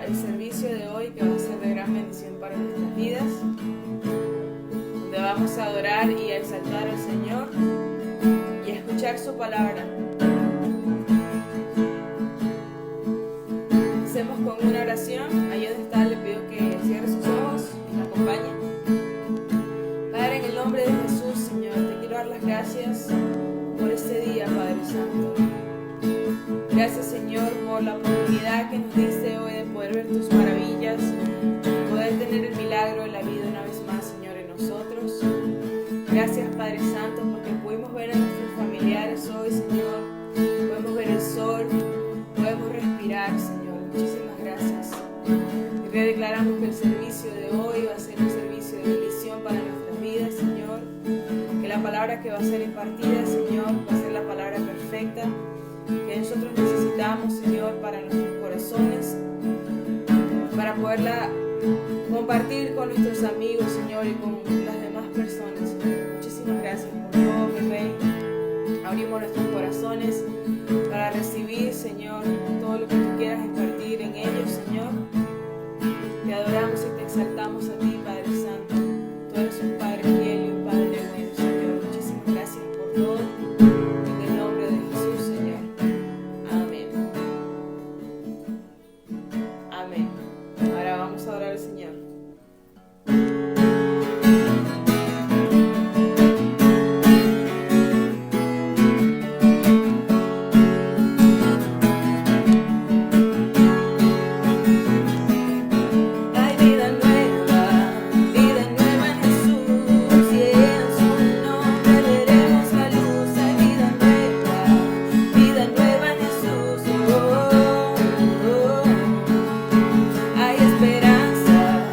el servicio de hoy, que va a ser de gran bendición para nuestras vidas, donde vamos a adorar y a exaltar al Señor y a escuchar su palabra. Hacemos con una oración. Ahí donde está, le pido que cierre sus ojos y me acompañe. Padre, en el nombre de Jesús, Señor, te quiero dar las gracias por este día, Padre Santo. Gracias, Señor, por la oportunidad que nos diste hoy de poder ver tus maravillas, poder tener el milagro de la vida una vez más, Señor, en nosotros. Gracias, Padre Santo, porque pudimos ver a nuestros familiares hoy, Señor. Podemos ver el sol, podemos respirar, Señor. Muchísimas gracias. Y declaramos que el servicio de hoy va a ser un servicio de bendición para nuestras vidas, Señor. Que la palabra que va a ser impartida, Señor, va a ser la palabra perfecta que nosotros necesitamos, Señor, para nuestros corazones, para poderla compartir con nuestros amigos, Señor, y con las demás personas, Señor. Muchísimas gracias por todo, mi Rey. Abrimos nuestros corazones para recibir, Señor, todo lo que tú quieras impartir en ellos, Señor. Te adoramos y te exaltamos a ti, Padre Santo. Tú eres un Padre fiel y un Padre bueno, Señor. Muchísimas gracias por todo. En el nombre de Jesús, Señor. Amén. Amén. Ahora vamos a adorar al Señor. Hay esperanza.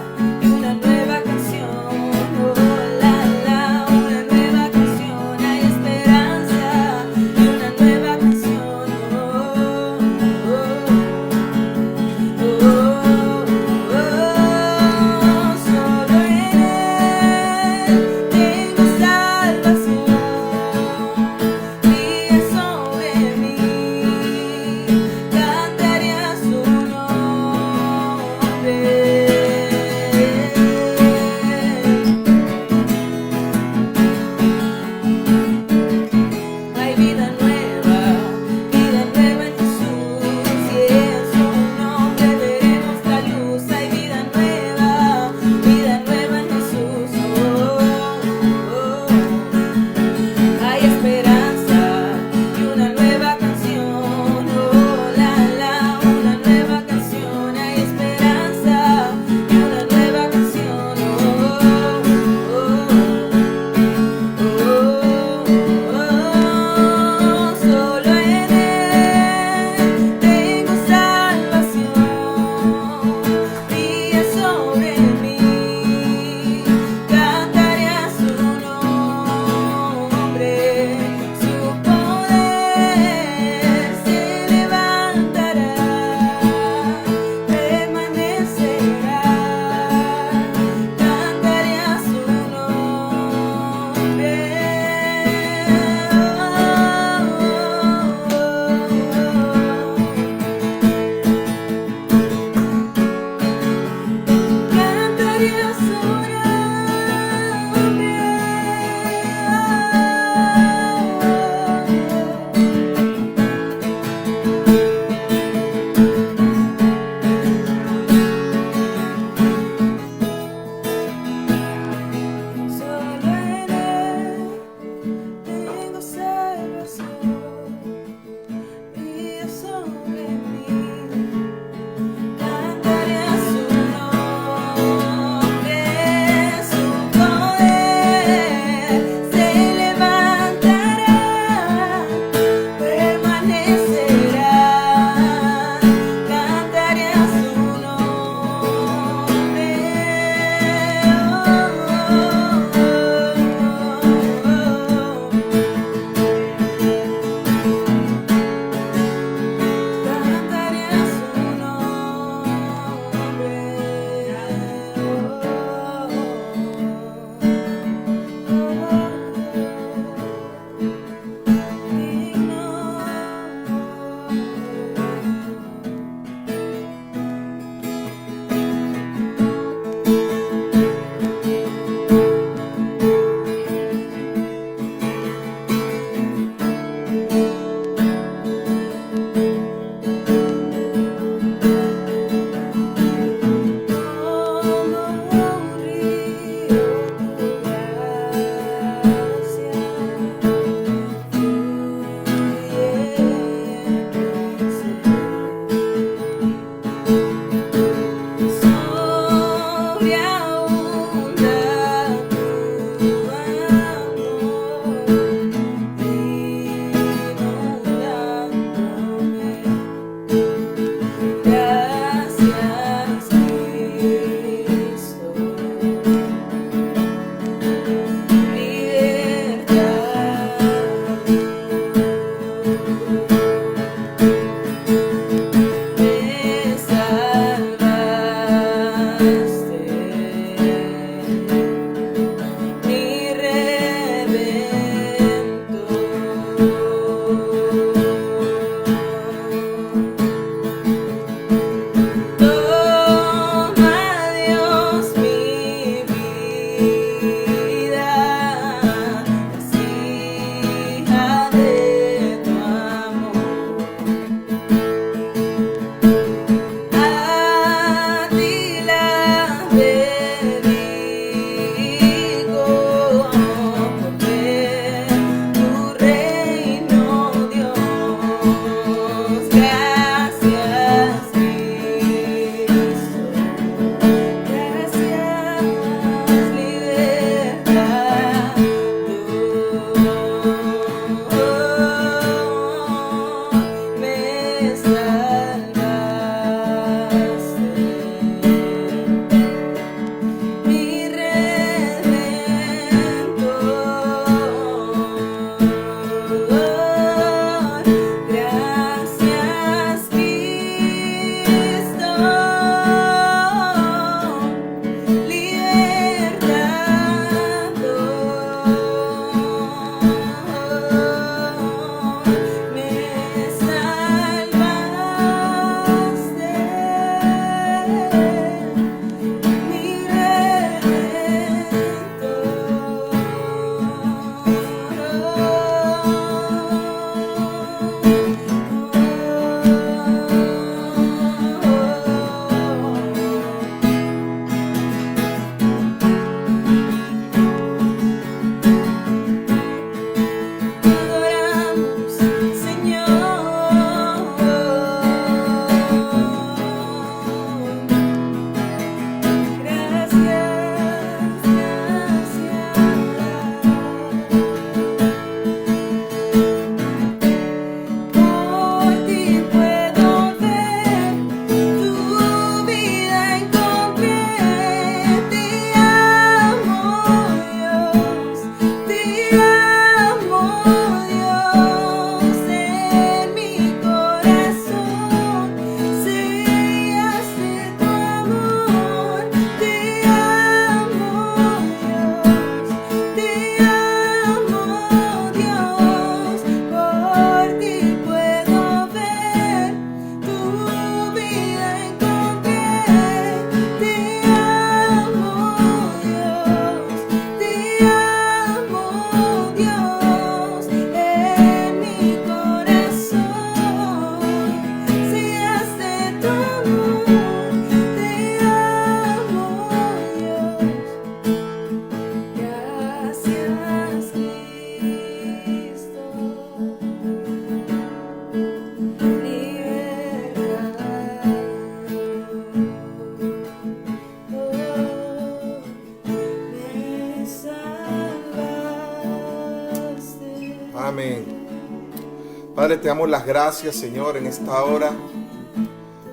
Padre, te damos las gracias, Señor, en esta hora,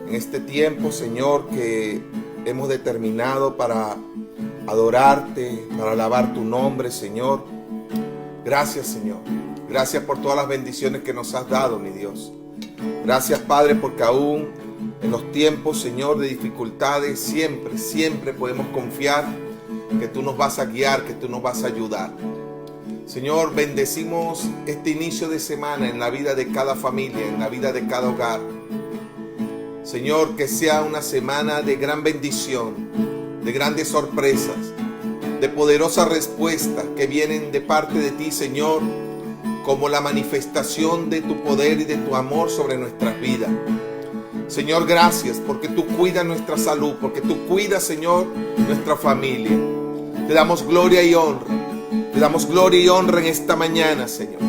en este tiempo, Señor, que hemos determinado para adorarte, para alabar tu nombre, Señor. Gracias, Señor. Gracias por todas las bendiciones que nos has dado, mi Dios. Gracias, Padre, porque aún en los tiempos, Señor, de dificultades, siempre podemos confiar que tú nos vas a guiar, que tú nos vas a ayudar. Señor, bendecimos este inicio de semana en la vida de cada familia, en la vida de cada hogar. Señor, que sea una semana de gran bendición, de grandes sorpresas, de poderosas respuestas que vienen de parte de ti, Señor, como la manifestación de tu poder y de tu amor sobre nuestras vidas. Señor, gracias porque tú cuidas nuestra salud, porque tú cuidas, Señor, nuestra familia. Te damos gloria y honra. Te damos gloria y honra en esta mañana, Señor.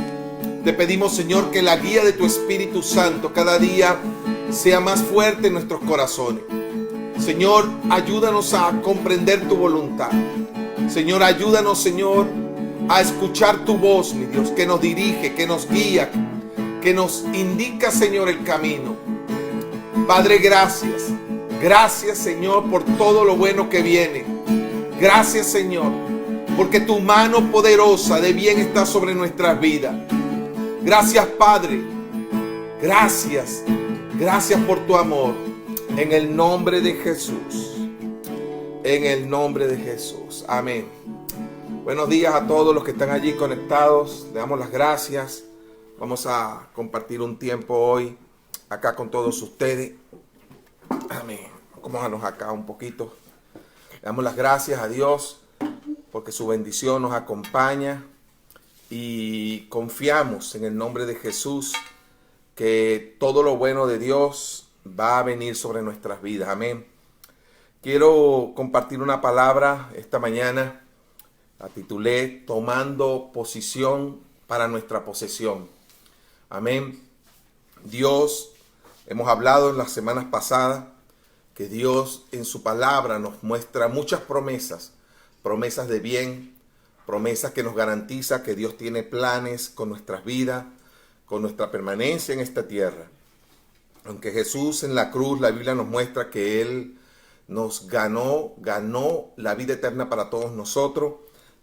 Te pedimos, Señor, que la guía de tu Espíritu Santo cada día sea más fuerte en nuestros corazones. Señor, ayúdanos a comprender tu voluntad. Señor, ayúdanos, Señor, a escuchar tu voz, mi Dios, que nos dirige, que nos guía, que nos indica, Señor, el camino. Padre, gracias. Gracias, Señor, por todo lo bueno que viene. Gracias, Señor, porque tu mano poderosa de bien está sobre nuestras vidas. Gracias, Padre. Gracias. Gracias por tu amor. En el nombre de Jesús. En el nombre de Jesús. Amén. Buenos días a todos los que están allí conectados. Le damos las gracias. Vamos a compartir un tiempo hoy acá con todos ustedes. Amén. Acomódanos acá un poquito. Le damos las gracias a Dios porque su bendición nos acompaña y confiamos en el nombre de Jesús que todo lo bueno de Dios va a venir sobre nuestras vidas. Amén. Quiero compartir una palabra esta mañana. La titulé Tomando posición para nuestra posesión. Amén. Dios, hemos hablado en las semanas pasadas que Dios en su palabra nos muestra muchas promesas. Promesas de bien, promesas que nos garantiza que Dios tiene planes con nuestras vidas, con nuestra permanencia en esta tierra. Aunque Jesús en la cruz, la Biblia nos muestra que Él nos ganó la vida eterna para todos nosotros,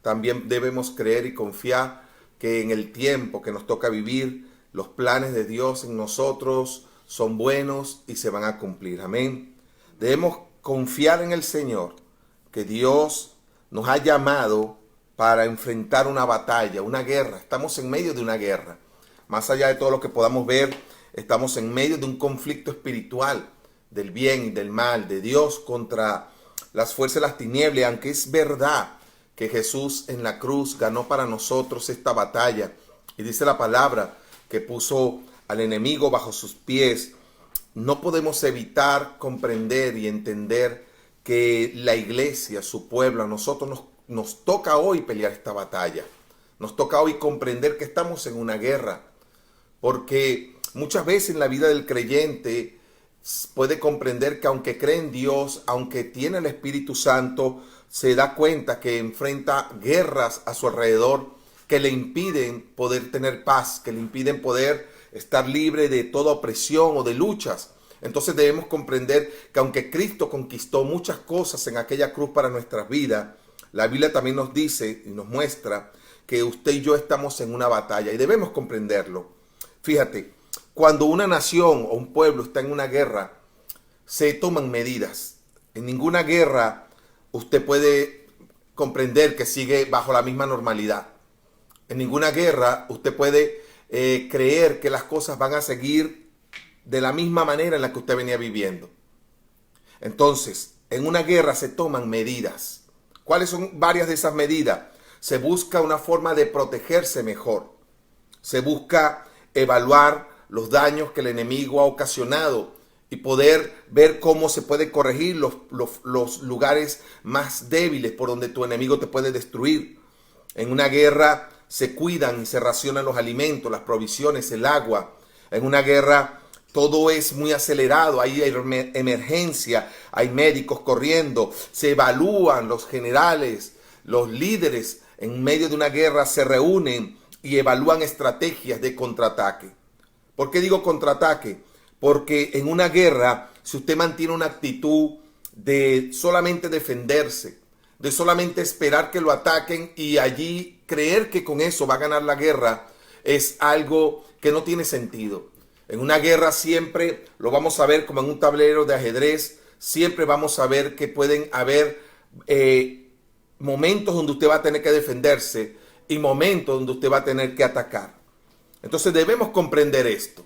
también debemos creer y confiar que en el tiempo que nos toca vivir, los planes de Dios en nosotros son buenos y se van a cumplir. Amén. Debemos confiar en el Señor, que Dios nos ha llamado para enfrentar una batalla, una guerra. Estamos en medio de una guerra. Más allá de todo lo que podamos ver, estamos en medio de un conflicto espiritual, del bien y del mal, de Dios contra las fuerzas de las tinieblas. Aunque es verdad que Jesús en la cruz ganó para nosotros esta batalla, y dice la palabra que puso al enemigo bajo sus pies, no podemos evitar comprender y entender que la iglesia, su pueblo, a nosotros nos toca hoy pelear esta batalla. Nos toca hoy comprender que estamos en una guerra, porque muchas veces en la vida del creyente puede comprender que aunque cree en Dios, aunque tiene el Espíritu Santo, se da cuenta que enfrenta guerras a su alrededor que le impiden poder tener paz, que le impiden poder estar libre de toda opresión o de luchas. Entonces debemos comprender que aunque Cristo conquistó muchas cosas en aquella cruz para nuestras vidas, la Biblia también nos dice y nos muestra que usted y yo estamos en una batalla y debemos comprenderlo. Fíjate, cuando una nación o un pueblo está en una guerra, se toman medidas. En ninguna guerra usted puede comprender que sigue bajo la misma normalidad. En ninguna guerra usted puede creer que las cosas van a seguir de la misma manera en la que usted venía viviendo. Entonces, en una guerra se toman medidas. ¿Cuáles son varias de esas medidas? Se busca una forma de protegerse mejor. Se busca evaluar los daños que el enemigo ha ocasionado y poder ver cómo se puede corregir los lugares más débiles por donde tu enemigo te puede destruir. En una guerra se cuidan y se racionan los alimentos, las provisiones, el agua. En una guerra todo es muy acelerado, hay emergencia, hay médicos corriendo, se evalúan los generales, los líderes en medio de una guerra se reúnen y evalúan estrategias de contraataque. ¿Por qué digo contraataque? Porque en una guerra, si usted mantiene una actitud de solamente defenderse, de solamente esperar que lo ataquen y allí creer que con eso va a ganar la guerra, es algo que no tiene sentido. En una guerra siempre lo vamos a ver como en un tablero de ajedrez, siempre vamos a ver que pueden haber momentos donde usted va a tener que defenderse y momentos donde usted va a tener que atacar. Entonces debemos comprender esto.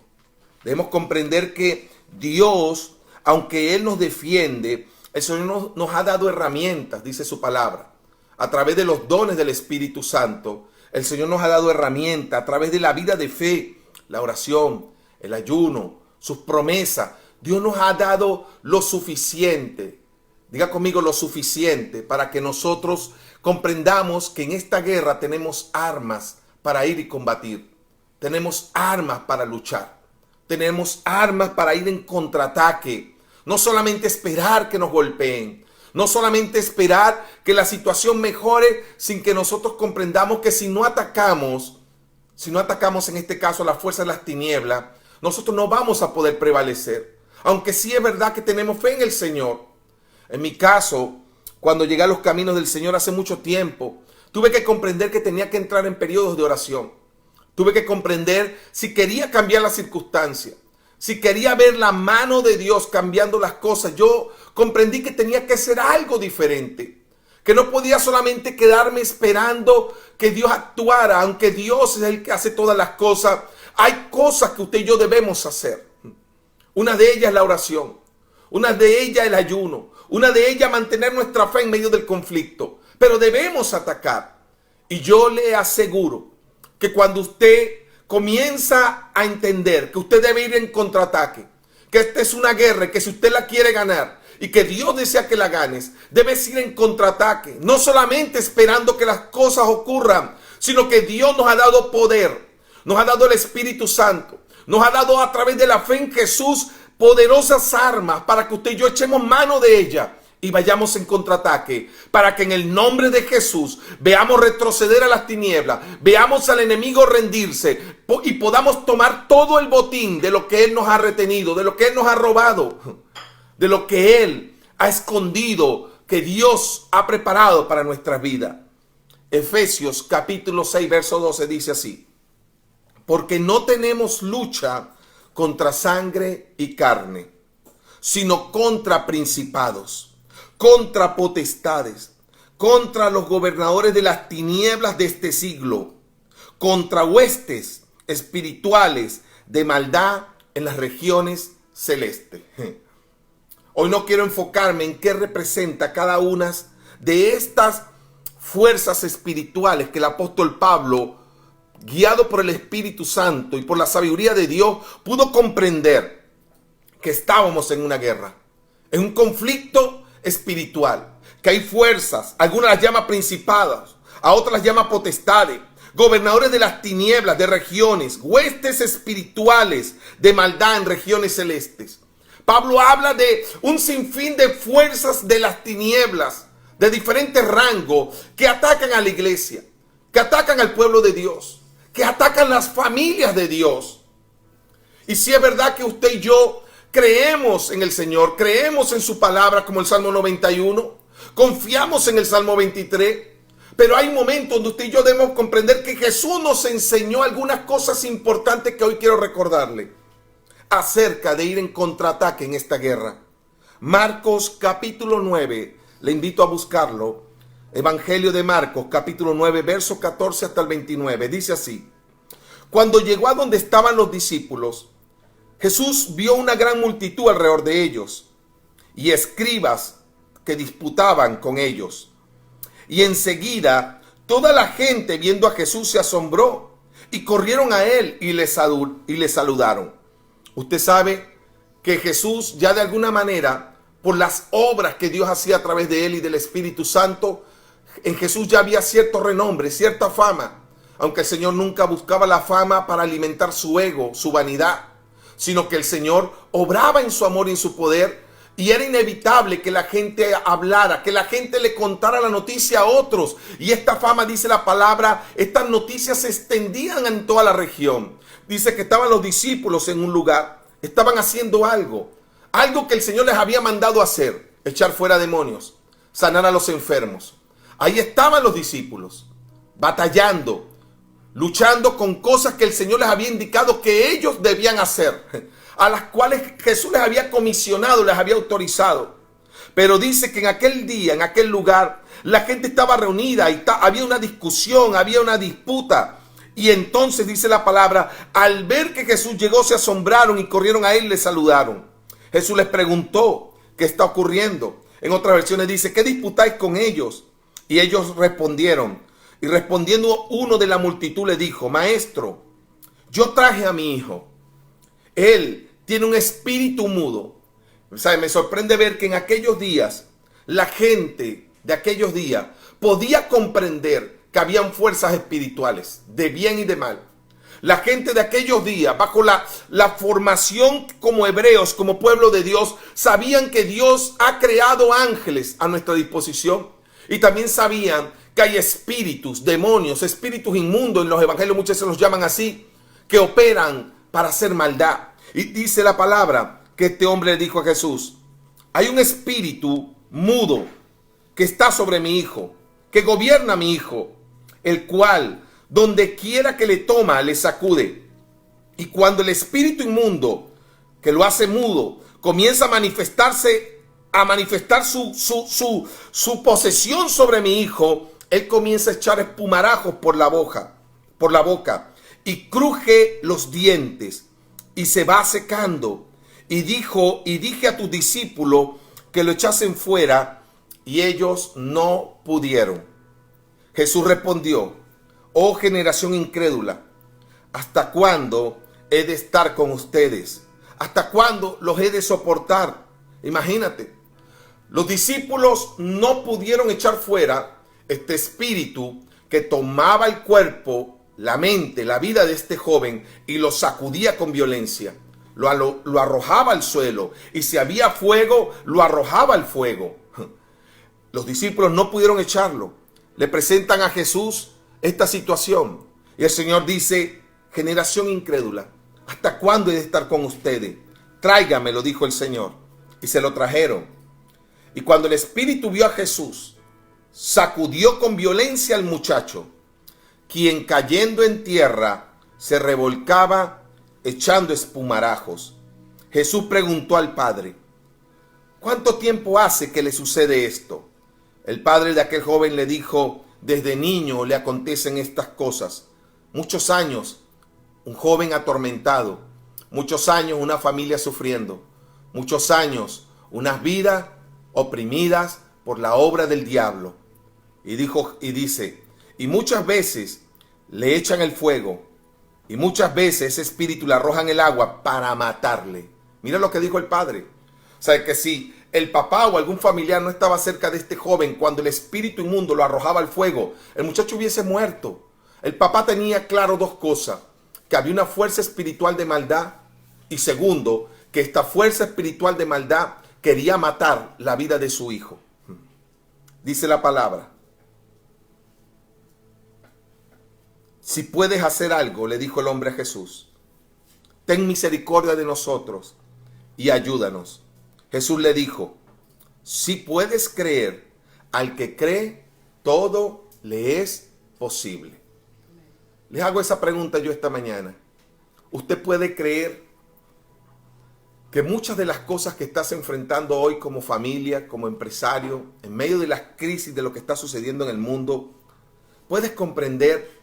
Debemos comprender que Dios, aunque Él nos defiende, el Señor nos ha dado herramientas, dice su palabra. A través de los dones del Espíritu Santo, el Señor nos ha dado herramientas a través de la vida de fe, la oración, el ayuno, sus promesas. Dios nos ha dado lo suficiente. Diga conmigo lo suficiente para que nosotros comprendamos que en esta guerra tenemos armas para ir y combatir. Tenemos armas para luchar. Tenemos armas para ir en contraataque. No solamente esperar que nos golpeen. No solamente esperar que la situación mejore sin que nosotros comprendamos que si no atacamos en este caso a las fuerzas de las tinieblas, nosotros no vamos a poder prevalecer. Aunque sí es verdad que tenemos fe en el Señor. En mi caso, cuando llegué a los caminos del Señor hace mucho tiempo, tuve que comprender que tenía que entrar en periodos de oración. Tuve que comprender si quería cambiar la circunstancia, si quería ver la mano de Dios cambiando las cosas. Yo comprendí que tenía que hacer algo diferente, que no podía solamente quedarme esperando que Dios actuara, aunque Dios es el que hace todas las cosas. Hay cosas que usted y yo debemos hacer. Una de ellas es la oración, una de ellas el ayuno, una de ellas mantener nuestra fe en medio del conflicto. Pero debemos atacar. Y yo le aseguro que cuando usted comienza a entender que usted debe ir en contraataque, que esta es una guerra y que si usted la quiere ganar y que Dios desea que la ganes, debes ir en contraataque, no solamente esperando que las cosas ocurran, sino que Dios nos ha dado poder, nos ha dado el Espíritu Santo, nos ha dado a través de la fe en Jesús poderosas armas para que usted y yo echemos mano de ellas y vayamos en contraataque, para que en el nombre de Jesús veamos retroceder a las tinieblas, veamos al enemigo rendirse y podamos tomar todo el botín de lo que Él nos ha retenido, de lo que Él nos ha robado, de lo que Él ha escondido, que Dios ha preparado para nuestra vida. Efesios capítulo 6, verso 12 dice así: porque no tenemos lucha contra sangre y carne, sino contra principados, contra potestades, contra los gobernadores de las tinieblas de este siglo, contra huestes espirituales de maldad en las regiones celestes. Hoy no quiero enfocarme en qué representa cada una de estas fuerzas espirituales que el apóstol Pablo, guiado por el Espíritu Santo y por la sabiduría de Dios, pudo comprender que estábamos en una guerra, en un conflicto espiritual, que hay fuerzas, algunas las llama principados, a otras las llama potestades, gobernadores de las tinieblas, de regiones, huestes espirituales de maldad en regiones celestes. Pablo habla de un sinfín de fuerzas de las tinieblas, de diferentes rangos, que atacan a la iglesia, que atacan al pueblo de Dios, que atacan las familias de Dios. Y si es verdad que usted y yo creemos en el Señor, creemos en su palabra, como el Salmo 91, confiamos en el Salmo 23, pero hay momentos donde usted y yo debemos comprender que Jesús nos enseñó algunas cosas importantes que hoy quiero recordarle acerca de ir en contraataque en esta guerra. Marcos capítulo 9, le invito a buscarlo. Evangelio de Marcos capítulo 9, verso 14 hasta el 29, dice así: cuando llegó a donde estaban los discípulos, Jesús vio una gran multitud alrededor de ellos y escribas que disputaban con ellos. Y enseguida toda la gente, viendo a Jesús, se asombró y corrieron a él y le saludaron. Usted sabe que Jesús, ya de alguna manera, por las obras que Dios hacía a través de él y del Espíritu Santo, en Jesús ya había cierto renombre, cierta fama, aunque el Señor nunca buscaba la fama para alimentar su ego, su vanidad, sino que el Señor obraba en su amor y en su poder, y era inevitable que la gente hablara, que la gente le contara la noticia a otros. Y esta fama, dice la palabra, estas noticias se extendían en toda la región. dice que estaban los discípulos en un lugar, estaban haciendo algo que el Señor les había mandado hacer, echar fuera demonios, sanar a los enfermos. Ahí estaban los discípulos, batallando, luchando con cosas que el Señor les había indicado que ellos debían hacer, a las cuales Jesús les había comisionado, les había autorizado. Pero dice que en aquel día, en aquel lugar, la gente estaba reunida y había una discusión, había una disputa. Y entonces dice la palabra, al ver que Jesús llegó, se asombraron y corrieron a él y le saludaron. Jesús les preguntó, ¿qué está ocurriendo? En otras versiones dice, ¿qué disputáis con ellos? Y ellos respondieron. Y respondiendo uno de la multitud le dijo, Maestro, yo traje a mi hijo. Él tiene un espíritu mudo. ¿Sabe? Me sorprende ver que en aquellos días, la gente de aquellos días podía comprender que habían fuerzas espirituales, de bien y de mal. La gente de aquellos días, bajo la formación como hebreos, como pueblo de Dios, sabían que Dios ha creado ángeles a nuestra disposición. Y también sabían que hay espíritus, demonios, espíritus inmundos, en los evangelios muchos se los llaman así, que operan para hacer maldad. Y dice la palabra que este hombre le dijo a Jesús, hay un espíritu mudo que está sobre mi hijo, que gobierna a mi hijo, el cual donde quiera que le toma, le sacude. Y cuando el espíritu inmundo que lo hace mudo comienza a manifestar su posesión sobre mi hijo, él comienza a echar espumarajos por la boca y cruje los dientes y se va secando. Y dije a tus discípulos que lo echasen fuera y ellos no pudieron. Jesús respondió, oh generación incrédula, ¿hasta cuándo he de estar con ustedes? ¿Hasta cuándo los he de soportar? Imagínate, los discípulos no pudieron echar fuera este espíritu que tomaba el cuerpo, la mente, la vida de este joven y lo sacudía con violencia. Lo arrojaba al suelo, y si había fuego, lo arrojaba al fuego. Los discípulos no pudieron echarlo. Le presentan a Jesús esta situación. Y el Señor dice, generación incrédula, ¿hasta cuándo he de estar con ustedes? Tráigamelo, dijo el Señor. Y se lo trajeron. Y cuando el espíritu vio a Jesús, sacudió con violencia al muchacho, quien cayendo en tierra se revolcaba echando espumarajos. Jesús preguntó al padre, ¿cuánto tiempo hace que le sucede esto? El padre de aquel joven le dijo, desde niño le acontecen estas cosas. Muchos años, un joven atormentado. Muchos años, una familia sufriendo. Muchos años, unas vidas oprimidas por la obra del diablo. Y dice, y muchas veces le echan el fuego. Y muchas veces ese espíritu le arrojan el agua para matarle. Mira lo que dijo el padre. O sea, que si el papá o algún familiar no estaba cerca de este joven cuando el espíritu inmundo lo arrojaba al fuego, el muchacho hubiese muerto. El papá tenía claro dos cosas: que había una fuerza espiritual de maldad, y segundo, que esta fuerza espiritual de maldad quería matar la vida de su hijo. Dice la palabra, si puedes hacer algo, le dijo el hombre a Jesús, ten misericordia de nosotros y ayúdanos. Jesús le dijo, si puedes creer, al que cree, todo le es posible. Les hago esa pregunta yo esta mañana. ¿Usted puede creer que muchas de las cosas que estás enfrentando hoy como familia, como empresario, en medio de las crisis de lo que está sucediendo en el mundo, puedes comprender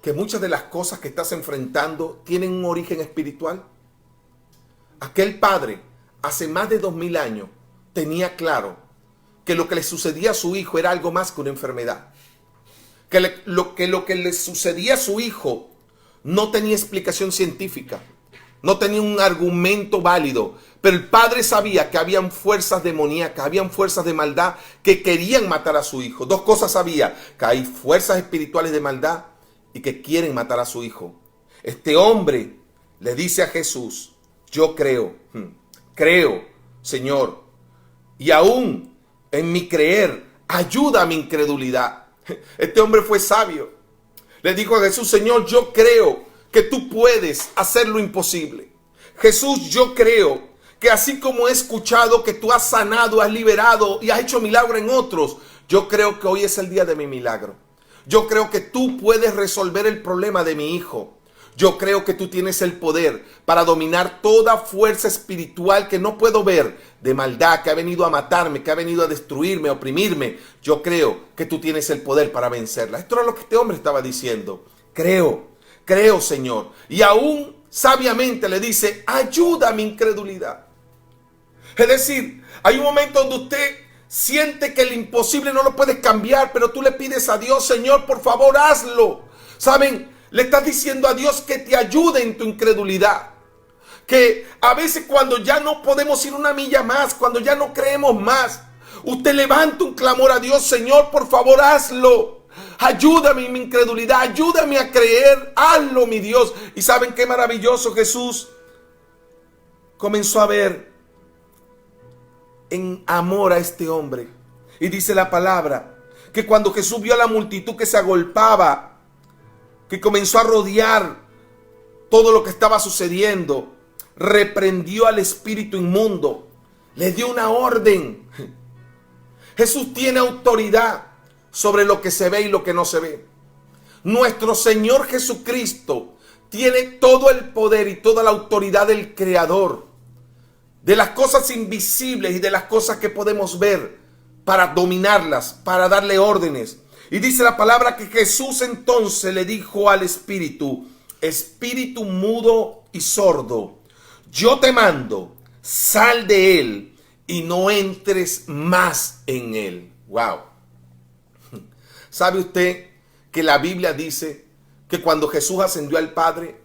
que muchas de las cosas que estás enfrentando tienen un origen espiritual? Aquel padre, hace más de 2000 años, tenía claro que lo que le sucedía a su hijo era algo más que una enfermedad. Lo que le sucedía a su hijo no tenía explicación científica, no tenía un argumento válido, pero el padre sabía que habían fuerzas demoníacas, habían fuerzas de maldad que querían matar a su hijo. Dos cosas sabía: que hay fuerzas espirituales de maldad y que quieren matar a su hijo. Este hombre le dice a Jesús, yo creo, Señor, y aún en mi creer, ayuda a mi incredulidad. Este hombre fue sabio. Le dijo a Jesús, Señor, yo creo, que tú puedes hacer lo imposible. Jesús, yo creo que así como he escuchado que tú has sanado, has liberado y has hecho milagro en otros, yo creo que hoy es el día de mi milagro. Yo creo que tú puedes resolver el problema de mi hijo. Yo creo que tú tienes el poder para dominar toda fuerza espiritual que no puedo ver, de maldad, que ha venido a matarme, que ha venido a destruirme, a oprimirme. Yo creo que tú tienes el poder para vencerla. Esto era lo que este hombre estaba diciendo. Creo, Señor. Y aún sabiamente le dice, ayuda a mi incredulidad. Es decir, hay un momento donde usted siente que el imposible no lo puedes cambiar, pero tú le pides a Dios, Señor, por favor, hazlo. ¿Saben? Le estás diciendo a Dios que te ayude en tu incredulidad. Que a veces cuando ya no podemos ir una milla más, cuando ya no creemos más, usted levanta un clamor a Dios, Señor, por favor, hazlo. Ayúdame en mi incredulidad, ayúdame a creer, hazlo, mi Dios. Y ¿saben qué maravilloso? Jesús comenzó a ver en amor a este hombre. Y dice la palabra que cuando Jesús vio a la multitud que se agolpaba, que comenzó a rodear todo lo que estaba sucediendo, reprendió al espíritu inmundo, le dio una orden. Jesús tiene autoridad sobre lo que se ve y lo que no se ve. Nuestro Señor Jesucristo tiene todo el poder y toda la autoridad del Creador, de las cosas invisibles y de las cosas que podemos ver, para dominarlas, para darle órdenes. Y dice la palabra que Jesús entonces le dijo al espíritu, espíritu mudo y sordo, yo te mando, sal de él y no entres más en él. Wow. ¿Sabe usted que la Biblia dice que cuando Jesús ascendió al Padre,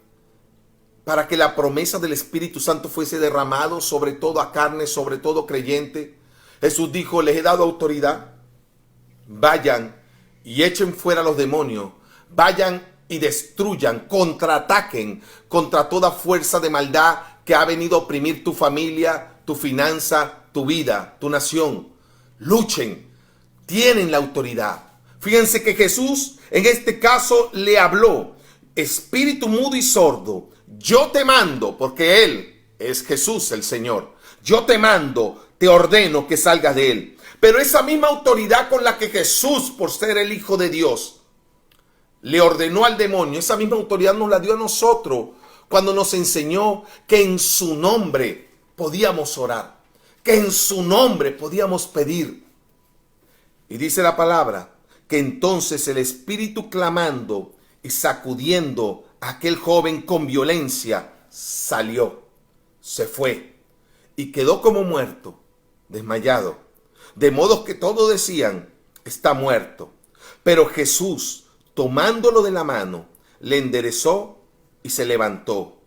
para que la promesa del Espíritu Santo fuese derramado sobre toda carne, sobre todo creyente, Jesús dijo, les he dado autoridad, vayan y echen fuera a los demonios, vayan y destruyan, contraataquen contra toda fuerza de maldad que ha venido a oprimir tu familia, tu finanza, tu vida, tu nación. Luchen, tienen la autoridad. Fíjense que Jesús en este caso le habló, espíritu mudo y sordo, yo te mando, porque Él es Jesús el Señor, yo te mando, te ordeno que salgas de él. Pero esa misma autoridad con la que Jesús, por ser el Hijo de Dios, le ordenó al demonio, esa misma autoridad nos la dio a nosotros cuando nos enseñó que en su nombre podíamos orar, que en su nombre podíamos pedir. Y dice la palabra que entonces el espíritu clamando y sacudiendo a aquel joven con violencia salió, se fue y quedó como muerto, desmayado. De modo que todos decían, está muerto. Pero Jesús, tomándolo de la mano, le enderezó y se levantó.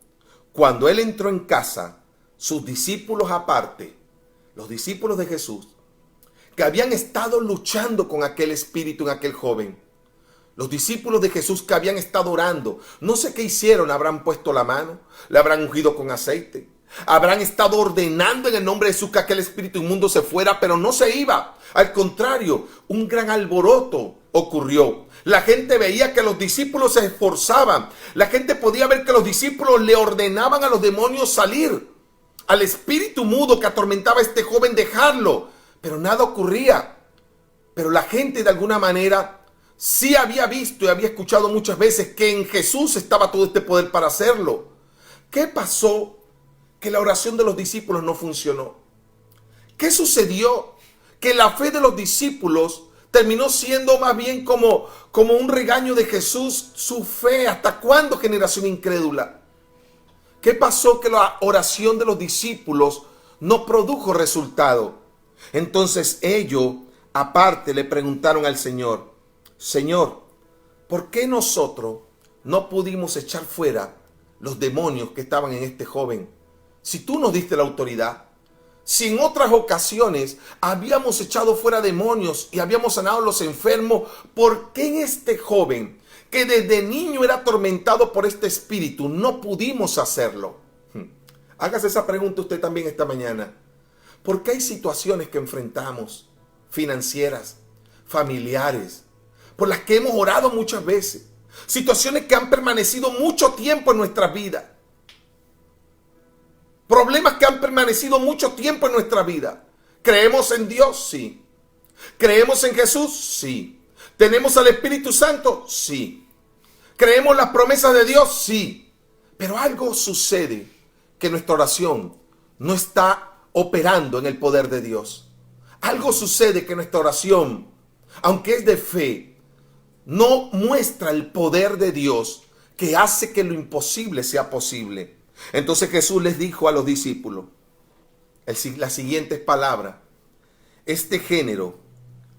Cuando él entró en casa, sus discípulos aparte, los discípulos de Jesús, que habían estado luchando con aquel espíritu en aquel joven, los discípulos de Jesús que habían estado orando, no sé qué hicieron, habrán puesto la mano, le habrán ungido con aceite, habrán estado ordenando en el nombre de Jesús que aquel espíritu inmundo se fuera, pero no se iba. Al contrario, un gran alboroto ocurrió. La gente veía que los discípulos se esforzaban. La gente podía ver que los discípulos le ordenaban a los demonios salir. Al espíritu mudo que atormentaba a este joven dejarlo. Pero nada ocurría. Pero la gente de alguna manera sí había visto y había escuchado muchas veces que en Jesús estaba todo este poder para hacerlo. ¿Qué pasó? Que la oración de los discípulos no funcionó. ¿Qué sucedió? Que la fe de los discípulos terminó siendo más bien como un regaño de Jesús. Su fe, ¿hasta cuándo, generación incrédula? ¿Qué pasó? Que la oración de los discípulos no produjo resultado. Entonces ellos, aparte, le preguntaron al Señor, Señor, ¿por qué nosotros no pudimos echar fuera los demonios que estaban en este joven? Si tú nos diste la autoridad, si en otras ocasiones habíamos echado fuera demonios y habíamos sanado a los enfermos, ¿por qué en este joven que desde niño era atormentado por este espíritu no pudimos hacerlo? Hágase esa pregunta usted también esta mañana. ¿Por qué hay situaciones que enfrentamos, financieras, familiares, por las que hemos orado muchas veces, Situaciones que han permanecido mucho tiempo en nuestra vida. Problemas que han permanecido mucho tiempo en nuestra vida. ¿Creemos en Dios? Sí. ¿Creemos en Jesús? Sí. ¿Tenemos al Espíritu Santo? Sí. ¿Creemos las promesas de Dios? Sí. Pero algo sucede, que nuestra oración no está operando en el poder de Dios. Algo sucede que nuestra oración, aunque es de fe, no muestra el poder de Dios que hace que lo imposible sea posible. Entonces Jesús les dijo a los discípulos las siguientes palabras: este género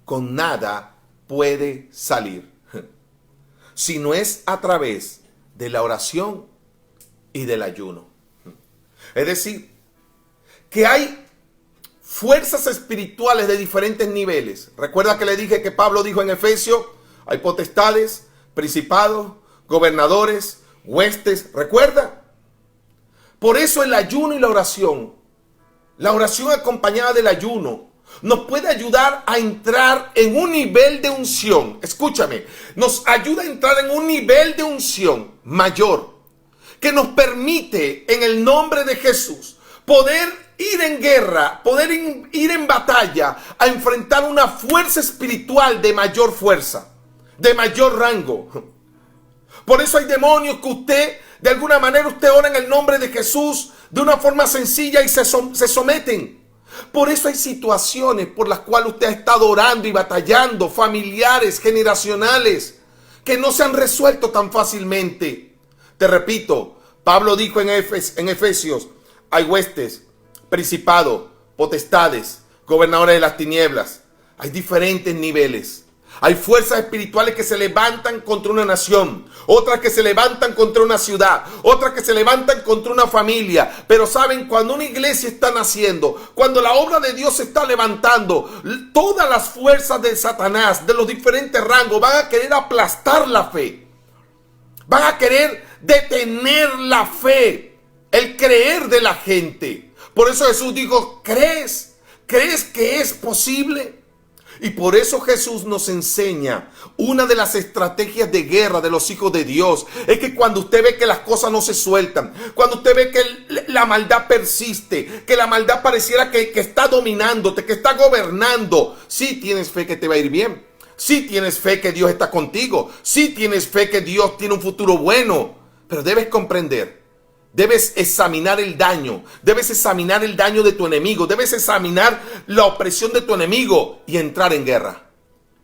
con nada puede salir, si no es a través de la oración y del ayuno. Es decir, que hay fuerzas espirituales de diferentes niveles. Recuerda que le dije que Pablo dijo en Efesios, hay potestades, principados, gobernadores, huestes. ¿Recuerda? Por eso el ayuno y la oración acompañada del ayuno, nos puede ayudar a entrar en un nivel de unción. Escúchame, nos ayuda a entrar en un nivel de unción mayor, que nos permite en el nombre de Jesús poder ir en guerra, poder ir en batalla, a enfrentar una fuerza espiritual de mayor fuerza, de mayor rango. Por eso hay demonios que usted, de alguna manera, usted ora en el nombre de Jesús de una forma sencilla y se someten. Por eso hay situaciones por las cuales usted ha estado orando y batallando, familiares, generacionales, que no se han resuelto tan fácilmente. Te repito, Pablo dijo en Efesios, hay huestes, principados, potestades, gobernadores de las tinieblas. Hay diferentes niveles. Hay fuerzas espirituales que se levantan contra una nación, otras que se levantan contra una ciudad, otras que se levantan contra una familia. Pero saben, cuando una iglesia está naciendo, cuando la obra de Dios se está levantando, todas las fuerzas de Satanás, de los diferentes rangos, van a querer aplastar la fe. Van a querer detener la fe, el creer de la gente. Por eso Jesús dijo, ¿crees? ¿Crees que es posible? Y por eso Jesús nos enseña una de las estrategias de guerra de los hijos de Dios. Es que cuando usted ve que las cosas no se sueltan, cuando usted ve que la maldad persiste, que la maldad pareciera que está dominándote, que está gobernando, sí tienes fe que te va a ir bien. Sí tienes fe que Dios está contigo. Sí tienes fe que Dios tiene un futuro bueno. Pero debes comprender. Debes examinar el daño. Debes examinar el daño de tu enemigo. Debes examinar la opresión de tu enemigo y entrar en guerra.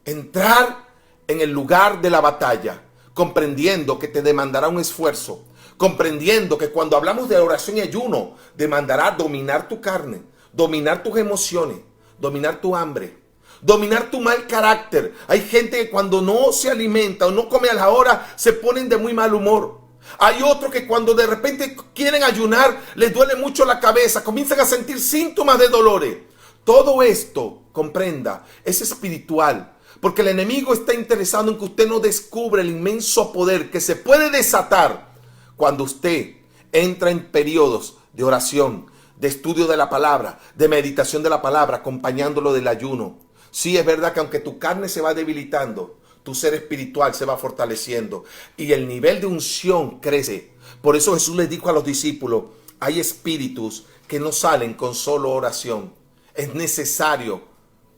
Entrar en el lugar de la batalla, comprendiendo que te demandará un esfuerzo. Comprendiendo que cuando hablamos de oración y ayuno, demandará dominar tu carne, dominar tus emociones, dominar tu hambre, dominar tu mal carácter. Hay gente que cuando no se alimenta o no come a la hora, se ponen de muy mal humor. Hay otros que cuando de repente quieren ayunar, les duele mucho la cabeza, comienzan a sentir síntomas de dolores. Todo esto, comprenda, es espiritual, porque el enemigo está interesado en que usted no descubra el inmenso poder que se puede desatar cuando usted entra en periodos de oración, de estudio de la palabra, de meditación de la palabra, acompañándolo del ayuno. Sí, es verdad que aunque tu carne se va debilitando, tu ser espiritual se va fortaleciendo y el nivel de unción crece. Por eso Jesús les dijo a los discípulos, hay espíritus que no salen con solo oración. Es necesario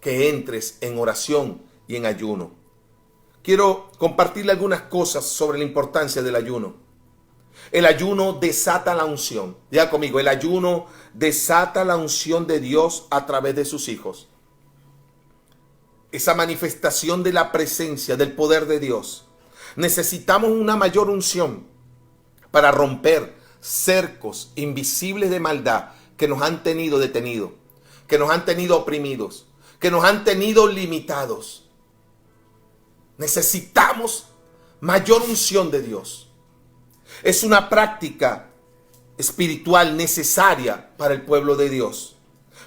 que entres en oración y en ayuno. Quiero compartirle algunas cosas sobre la importancia del ayuno. El ayuno desata la unción. Diga conmigo, el ayuno desata la unción de Dios a través de sus hijos. Esa manifestación de la presencia, del poder de Dios. Necesitamos una mayor unción para romper cercos invisibles de maldad que nos han tenido detenidos, que nos han tenido oprimidos, que nos han tenido limitados. Necesitamos mayor unción de Dios. Es una práctica espiritual necesaria para el pueblo de Dios.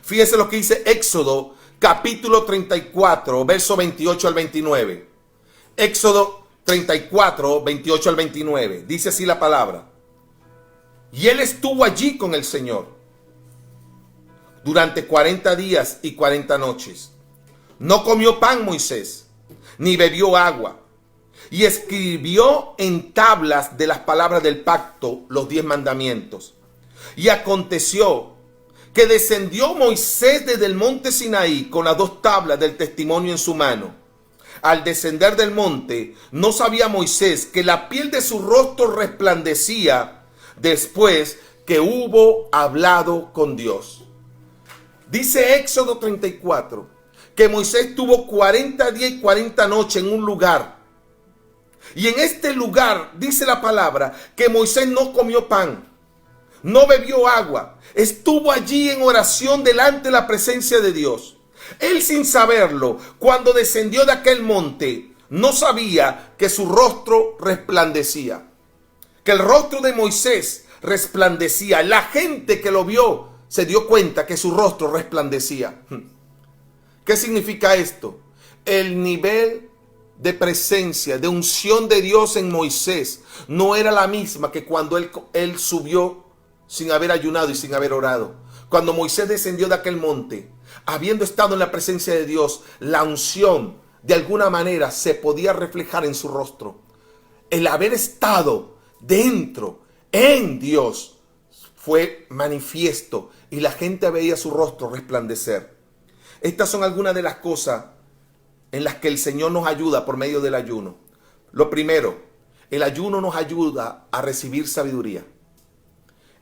Fíjese lo que dice Éxodo capítulo 34, verso 28 al 29. Éxodo 34, 28 al 29. Dice así la palabra. Y él estuvo allí con el Señor durante 40 días y 40 noches. No comió pan Moisés, ni bebió agua. y escribió en tablas de las palabras del pacto los 10 mandamientos. Y aconteció que descendió Moisés desde el monte Sinaí con las 2 tablas del testimonio en su mano. Al descender del monte, no sabía Moisés que la piel de su rostro resplandecía después que hubo hablado con Dios. Dice Éxodo 34 que Moisés tuvo 40 días y 40 noches en un lugar. Y en este lugar dice la palabra que Moisés no comió pan, no bebió agua, estuvo allí en oración delante de la presencia de Dios. Él, sin saberlo, cuando descendió de aquel monte, no sabía que su rostro resplandecía, que el rostro de Moisés resplandecía. La gente que lo vio se dio cuenta que su rostro resplandecía. ¿Qué significa esto? El nivel de presencia, de unción de Dios en Moisés no era la misma que cuando él subió sin haber ayunado y sin haber orado. Cuando Moisés descendió de aquel monte, habiendo estado en la presencia de Dios, la unción de alguna manera se podía reflejar en su rostro. El haber estado dentro, en Dios, fue manifiesto y la gente veía su rostro resplandecer. Estas son algunas de las cosas en las que el Señor nos ayuda por medio del ayuno. Lo primero, el ayuno nos ayuda a recibir sabiduría.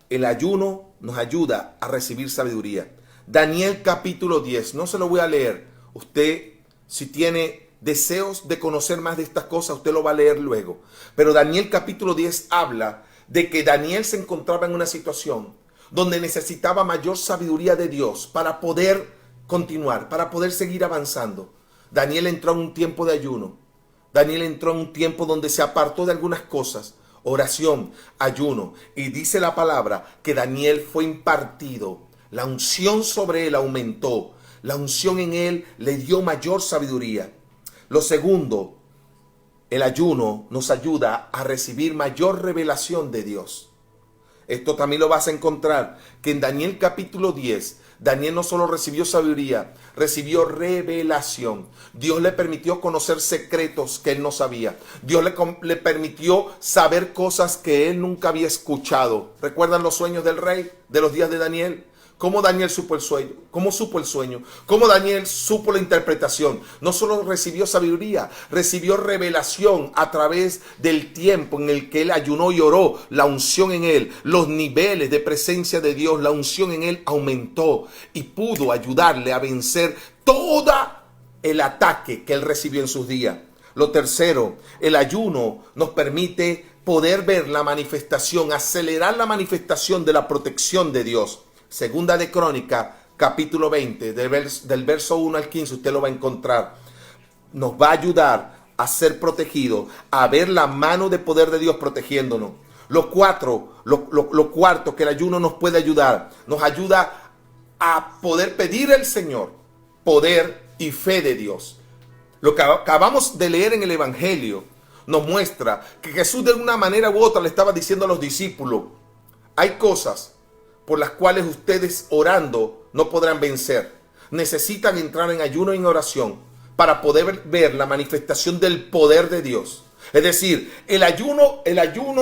El ayuno nos ayuda a recibir sabiduría. Daniel capítulo 10, no se lo voy a leer. Usted, si tiene deseos de conocer más de estas cosas, usted lo va a leer luego. Pero Daniel capítulo 10 habla de que Daniel se encontraba en una situación donde necesitaba mayor sabiduría de Dios para poder continuar, para poder seguir avanzando. Daniel entró en un tiempo de ayuno. Daniel entró en un tiempo donde se apartó de algunas cosas. Oración, ayuno. Y dice la palabra que Daniel fue impartido. La unción sobre él aumentó. La unción en él le dio mayor sabiduría. Lo segundo, el ayuno nos ayuda a recibir mayor revelación de Dios. Esto también lo vas a encontrar que en Daniel capítulo 10, Daniel no solo recibió sabiduría, recibió revelación. Dios le permitió conocer secretos que él no sabía. Dios le permitió saber cosas que él nunca había escuchado. ¿Recuerdan los sueños del rey de los días de Daniel? ¿Cómo Daniel supo el sueño? ¿Cómo supo el sueño? ¿Cómo Daniel supo la interpretación? No solo recibió sabiduría, recibió revelación a través del tiempo en el que él ayunó y oró. La unción en él, los niveles de presencia de Dios, la unción en él aumentó y pudo ayudarle a vencer todo el ataque que él recibió en sus días. Lo tercero, el ayuno nos permite poder ver la manifestación, acelerar la manifestación de la protección de Dios. Segunda de Crónica, capítulo 20, del verso 1 al 15, usted lo va a encontrar. Nos va a ayudar a ser protegidos, a ver la mano de poder de Dios protegiéndonos. Lo cuarto que el ayuno nos puede ayudar, nos ayuda a poder pedir al Señor poder y fe de Dios. Lo que acabamos de leer en el Evangelio nos muestra que Jesús de una manera u otra le estaba diciendo a los discípulos, hay cosas por las cuales ustedes orando no podrán vencer. Necesitan entrar en ayuno y en oración para poder ver la manifestación del poder de Dios. Es decir, el ayuno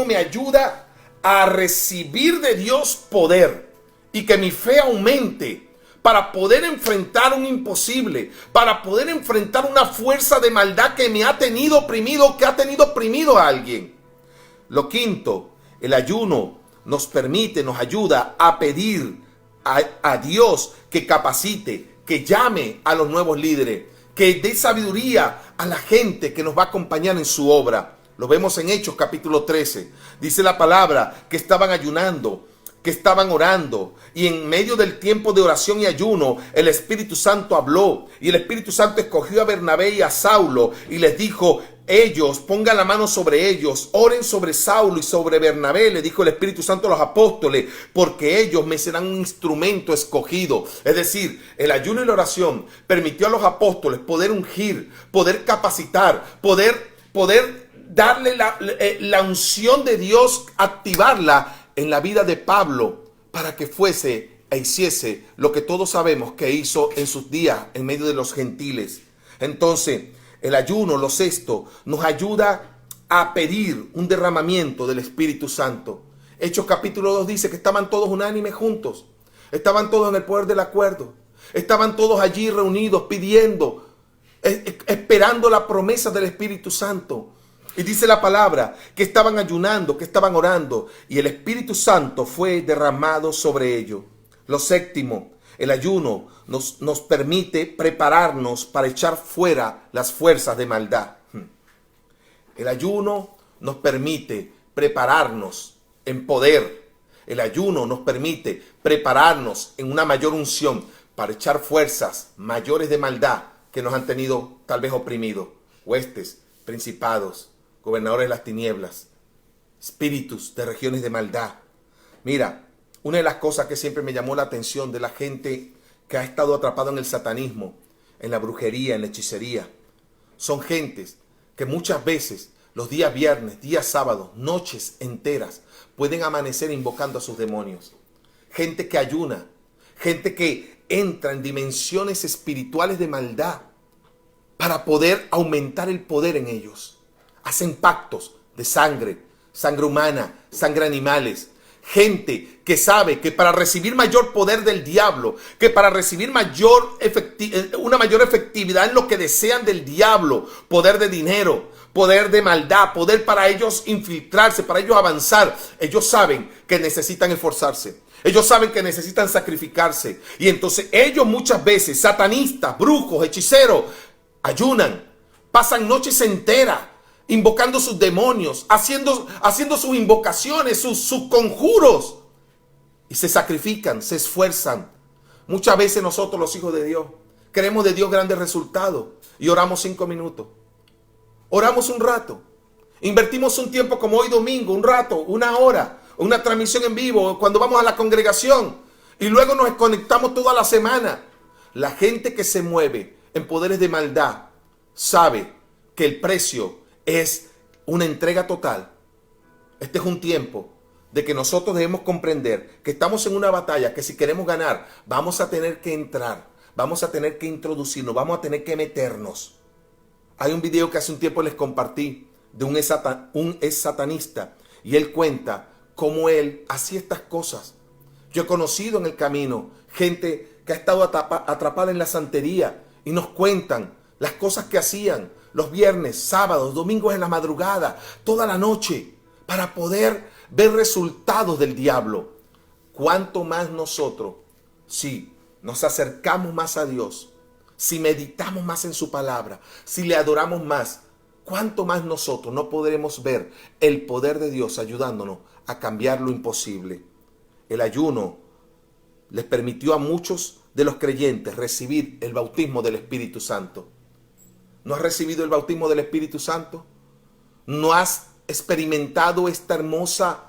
me ayuda a recibir de Dios poder y que mi fe aumente para poder enfrentar un imposible, para poder enfrentar una fuerza de maldad que me ha tenido oprimido, que ha tenido oprimido a alguien. Lo quinto, el ayuno nos permite, nos ayuda a pedir a Dios que capacite, que llame a los nuevos líderes, que dé sabiduría a la gente que nos va a acompañar en su obra. Lo vemos en Hechos capítulo 13. Dice la palabra que estaban ayunando, que estaban orando, y en medio del tiempo de oración y ayuno el Espíritu Santo habló, y el Espíritu Santo escogió a Bernabé y a Saulo y les dijo, ellos, pongan la mano sobre ellos, oren sobre Saulo y sobre Bernabé, le dijo el Espíritu Santo a los apóstoles, porque ellos me serán un instrumento escogido. Es decir, el ayuno y la oración permitió a los apóstoles poder ungir, poder capacitar, poder darle la unción de Dios, activarla en la vida de Pablo para que fuese e hiciese lo que todos sabemos que hizo en sus días en medio de los gentiles. Entonces, el ayuno, lo sexto, nos ayuda a pedir un derramamiento del Espíritu Santo. Hechos capítulo 2 dice que estaban todos unánimes juntos. Estaban todos en el poder del acuerdo. Estaban todos allí reunidos pidiendo, esperando la promesa del Espíritu Santo. Y dice la palabra que estaban ayunando, que estaban orando, y el Espíritu Santo fue derramado sobre ellos. Lo séptimo, el ayuno nos permite prepararnos para echar fuera las fuerzas de maldad. El ayuno nos permite prepararnos en poder. El ayuno nos permite prepararnos en una mayor unción para echar fuerzas mayores de maldad que nos han tenido tal vez oprimidos. Huestes, principados, gobernadores de las tinieblas, espíritus de regiones de maldad. Mira, una de las cosas que siempre me llamó la atención de la gente que ha estado atrapada en el satanismo, en la brujería, en la hechicería, son gentes que muchas veces los días viernes, días sábados, noches enteras pueden amanecer invocando a sus demonios. Gente que ayuna, gente que entra en dimensiones espirituales de maldad para poder aumentar el poder en ellos. Hacen pactos de sangre, sangre humana, sangre animales. Gente que sabe que para recibir mayor poder del diablo, que para recibir una mayor efectividad en lo que desean del diablo, poder de dinero, poder de maldad, poder para ellos infiltrarse, para ellos avanzar, ellos saben que necesitan esforzarse. Ellos saben que necesitan sacrificarse. Y entonces ellos muchas veces, satanistas, brujos, hechiceros, ayunan, pasan noches enteras invocando sus demonios, haciendo sus invocaciones, sus conjuros. Y se sacrifican, se esfuerzan. Muchas veces nosotros, los hijos de Dios, queremos de Dios grandes resultados y oramos 5 minutos. Oramos un rato. Invertimos un tiempo como hoy domingo, un rato, una hora, una transmisión en vivo, cuando vamos a la congregación. Y luego nos desconectamos toda la semana. La gente que se mueve en poderes de maldad sabe que el precio es una entrega total. Este es un tiempo de que nosotros debemos comprender que estamos en una batalla que si queremos ganar, vamos a tener que entrar, vamos a tener que introducirnos, vamos a tener que meternos. Hay un video que hace un tiempo les compartí de un ex satanista y él cuenta cómo él hacía estas cosas. Yo he conocido en el camino gente que ha estado atrapada en la santería y nos cuentan las cosas que hacían los viernes, sábados, domingos en la madrugada, toda la noche, para poder ver resultados del diablo. Cuanto más nosotros, si nos acercamos más a Dios, si meditamos más en su palabra, si le adoramos más, cuánto más nosotros no podremos ver el poder de Dios ayudándonos a cambiar lo imposible. El ayuno les permitió a muchos de los creyentes recibir el bautismo del Espíritu Santo. ¿No has recibido el bautismo del Espíritu Santo? ¿No has experimentado este hermoso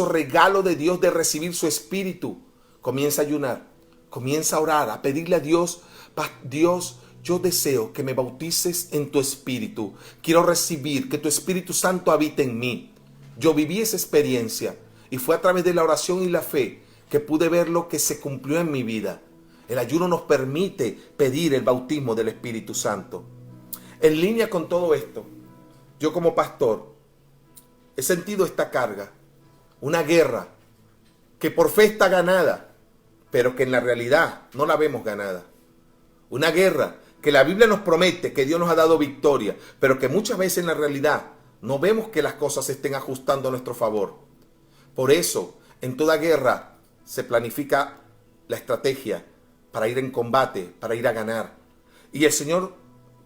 regalo de Dios de recibir su Espíritu? Comienza a ayunar, comienza a orar, a pedirle a Dios: Dios, yo deseo que me bautices en tu Espíritu. Quiero recibir que tu Espíritu Santo habite en mí. Yo viví esa experiencia y fue a través de la oración y la fe que pude ver lo que se cumplió en mi vida. El ayuno nos permite pedir el bautismo del Espíritu Santo. En línea con todo esto, yo como pastor he sentido esta carga, una guerra que por fe está ganada, pero que en la realidad no la vemos ganada. Una guerra que la Biblia nos promete que Dios nos ha dado victoria, pero que muchas veces en la realidad no vemos que las cosas se estén ajustando a nuestro favor. Por eso, en toda guerra se planifica la estrategia para ir en combate, para ir a ganar. Y el Señor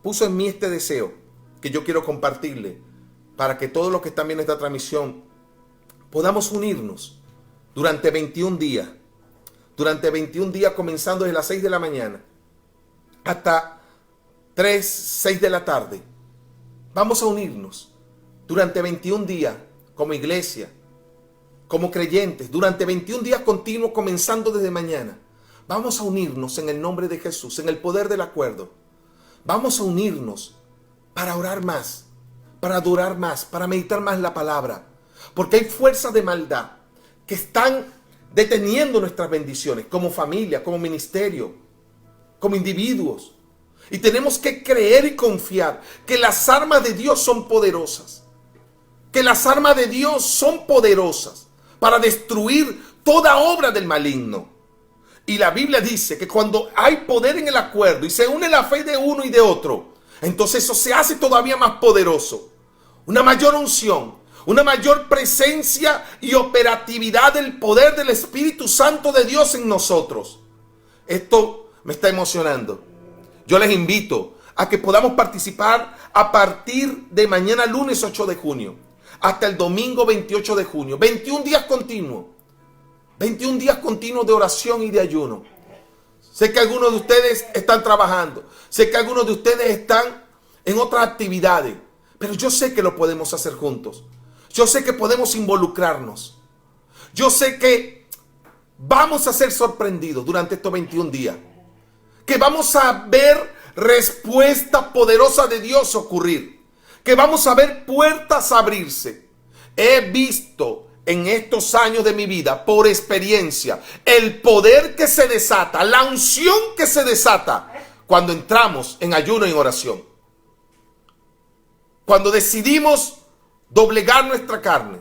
puso en mí este deseo que yo quiero compartirle para que todos los que están viendo esta transmisión podamos unirnos durante 21 días. Durante 21 días comenzando desde las 6 de la mañana hasta 6 de la tarde. Vamos a unirnos durante 21 días como iglesia, como creyentes, durante 21 días continuos comenzando desde mañana. Vamos a unirnos en el nombre de Jesús, en el poder del acuerdo. Vamos a unirnos para orar más, para adorar más, para meditar más la palabra. Porque hay fuerzas de maldad que están deteniendo nuestras bendiciones como familia, como ministerio, como individuos. Y tenemos que creer y confiar que las armas de Dios son poderosas. Que las armas de Dios son poderosas para destruir toda obra del maligno. Y la Biblia dice que cuando hay poder en el acuerdo y se une la fe de uno y de otro, entonces eso se hace todavía más poderoso. Una mayor unción, una mayor presencia y operatividad del poder del Espíritu Santo de Dios en nosotros. Esto me está emocionando. Yo les invito a que podamos participar a partir de mañana lunes 8 de junio hasta el domingo 28 de junio. 21 días continuos. 21 días continuos de oración y de ayuno. Sé que algunos de ustedes están trabajando. Sé que algunos de ustedes están en otras actividades. Pero yo sé que lo podemos hacer juntos. Yo sé que podemos involucrarnos. Yo sé que vamos a ser sorprendidos durante estos 21 días. Que vamos a ver respuesta poderosa de Dios ocurrir. Que vamos a ver puertas abrirse. He visto en estos años de mi vida, por experiencia, el poder que se desata, la unción que se desata cuando entramos en ayuno y en oración. Cuando decidimos doblegar nuestra carne.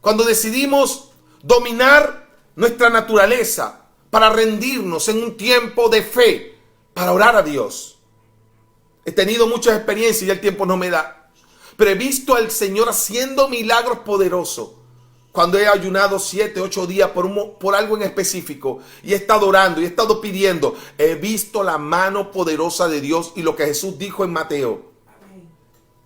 Cuando decidimos dominar nuestra naturaleza para rendirnos en un tiempo de fe, para orar a Dios. He tenido muchas experiencias y el tiempo no me da. Pero he visto al Señor haciendo milagros poderosos. Cuando he ayunado 7, 8 días por algo en específico y he estado orando y he estado pidiendo, he visto la mano poderosa de Dios y lo que Jesús dijo en Mateo.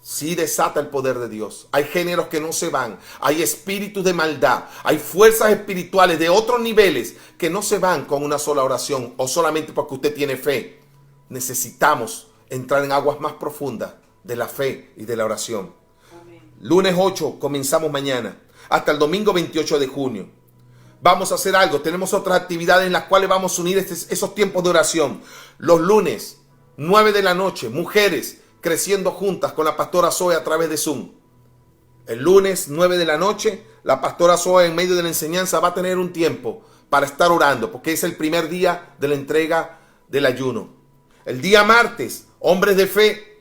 Sí desata el poder de Dios. Hay géneros que no se van. Hay espíritus de maldad. Hay fuerzas espirituales de otros niveles que no se van con una sola oración o solamente porque usted tiene fe. Necesitamos entrar en aguas más profundas de la fe y de la oración. Amén. Lunes 8 comenzamos mañana hasta el domingo 28 de junio. Vamos a hacer algo. Tenemos otras actividades en las cuales vamos a unir esos tiempos de oración. Los lunes 9 de la noche, mujeres creciendo juntas con la pastora Zoe a través de Zoom. El lunes 9 de la noche, la pastora Zoe en medio de la enseñanza va a tener un tiempo para estar orando, porque es el primer día de la entrega del ayuno. El día martes, hombres de fe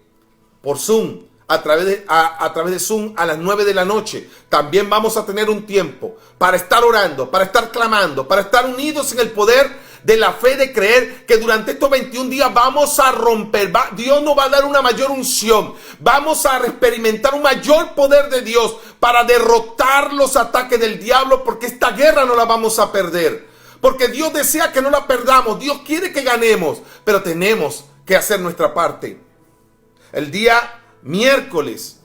por Zoom, a través de Zoom a las 9 de la noche. También vamos a tener un tiempo para estar orando, para estar clamando, para estar unidos en el poder de la fe, de creer que durante estos 21 días vamos a romper. Dios nos va a dar una mayor unción. Vamos a experimentar un mayor poder de Dios para derrotar los ataques del diablo, porque esta guerra no la vamos a perder. Porque Dios desea que no la perdamos. Dios quiere que ganemos, pero tenemos que hacer nuestra parte. El día miércoles,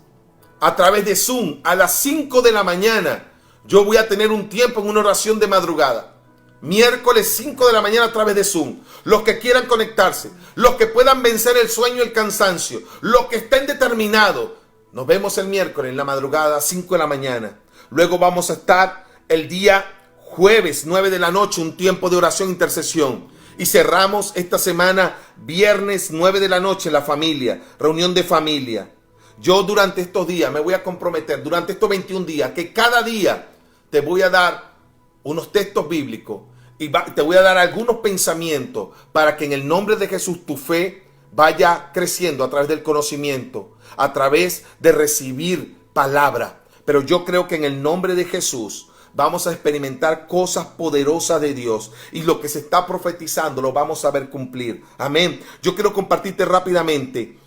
a través de Zoom, a las 5 de la mañana, yo voy a tener un tiempo en una oración de madrugada. Miércoles 5 de la mañana a través de Zoom. Los que quieran conectarse, los que puedan vencer el sueño y el cansancio, los que estén determinados. Nos vemos el miércoles en la madrugada, 5 de la mañana. Luego vamos a estar el día jueves 9 de la noche, un tiempo de oración e intercesión. Y cerramos esta semana viernes 9 de la noche la familia, reunión de familia. Yo durante estos días me voy a comprometer, durante estos 21 días, que cada día te voy a dar unos textos bíblicos y te voy a dar algunos pensamientos para que en el nombre de Jesús tu fe vaya creciendo a través del conocimiento, a través de recibir palabra. Pero yo creo que en el nombre de Jesús vamos a experimentar cosas poderosas de Dios y lo que se está profetizando lo vamos a ver cumplir. Amén. Yo quiero compartirte rápidamente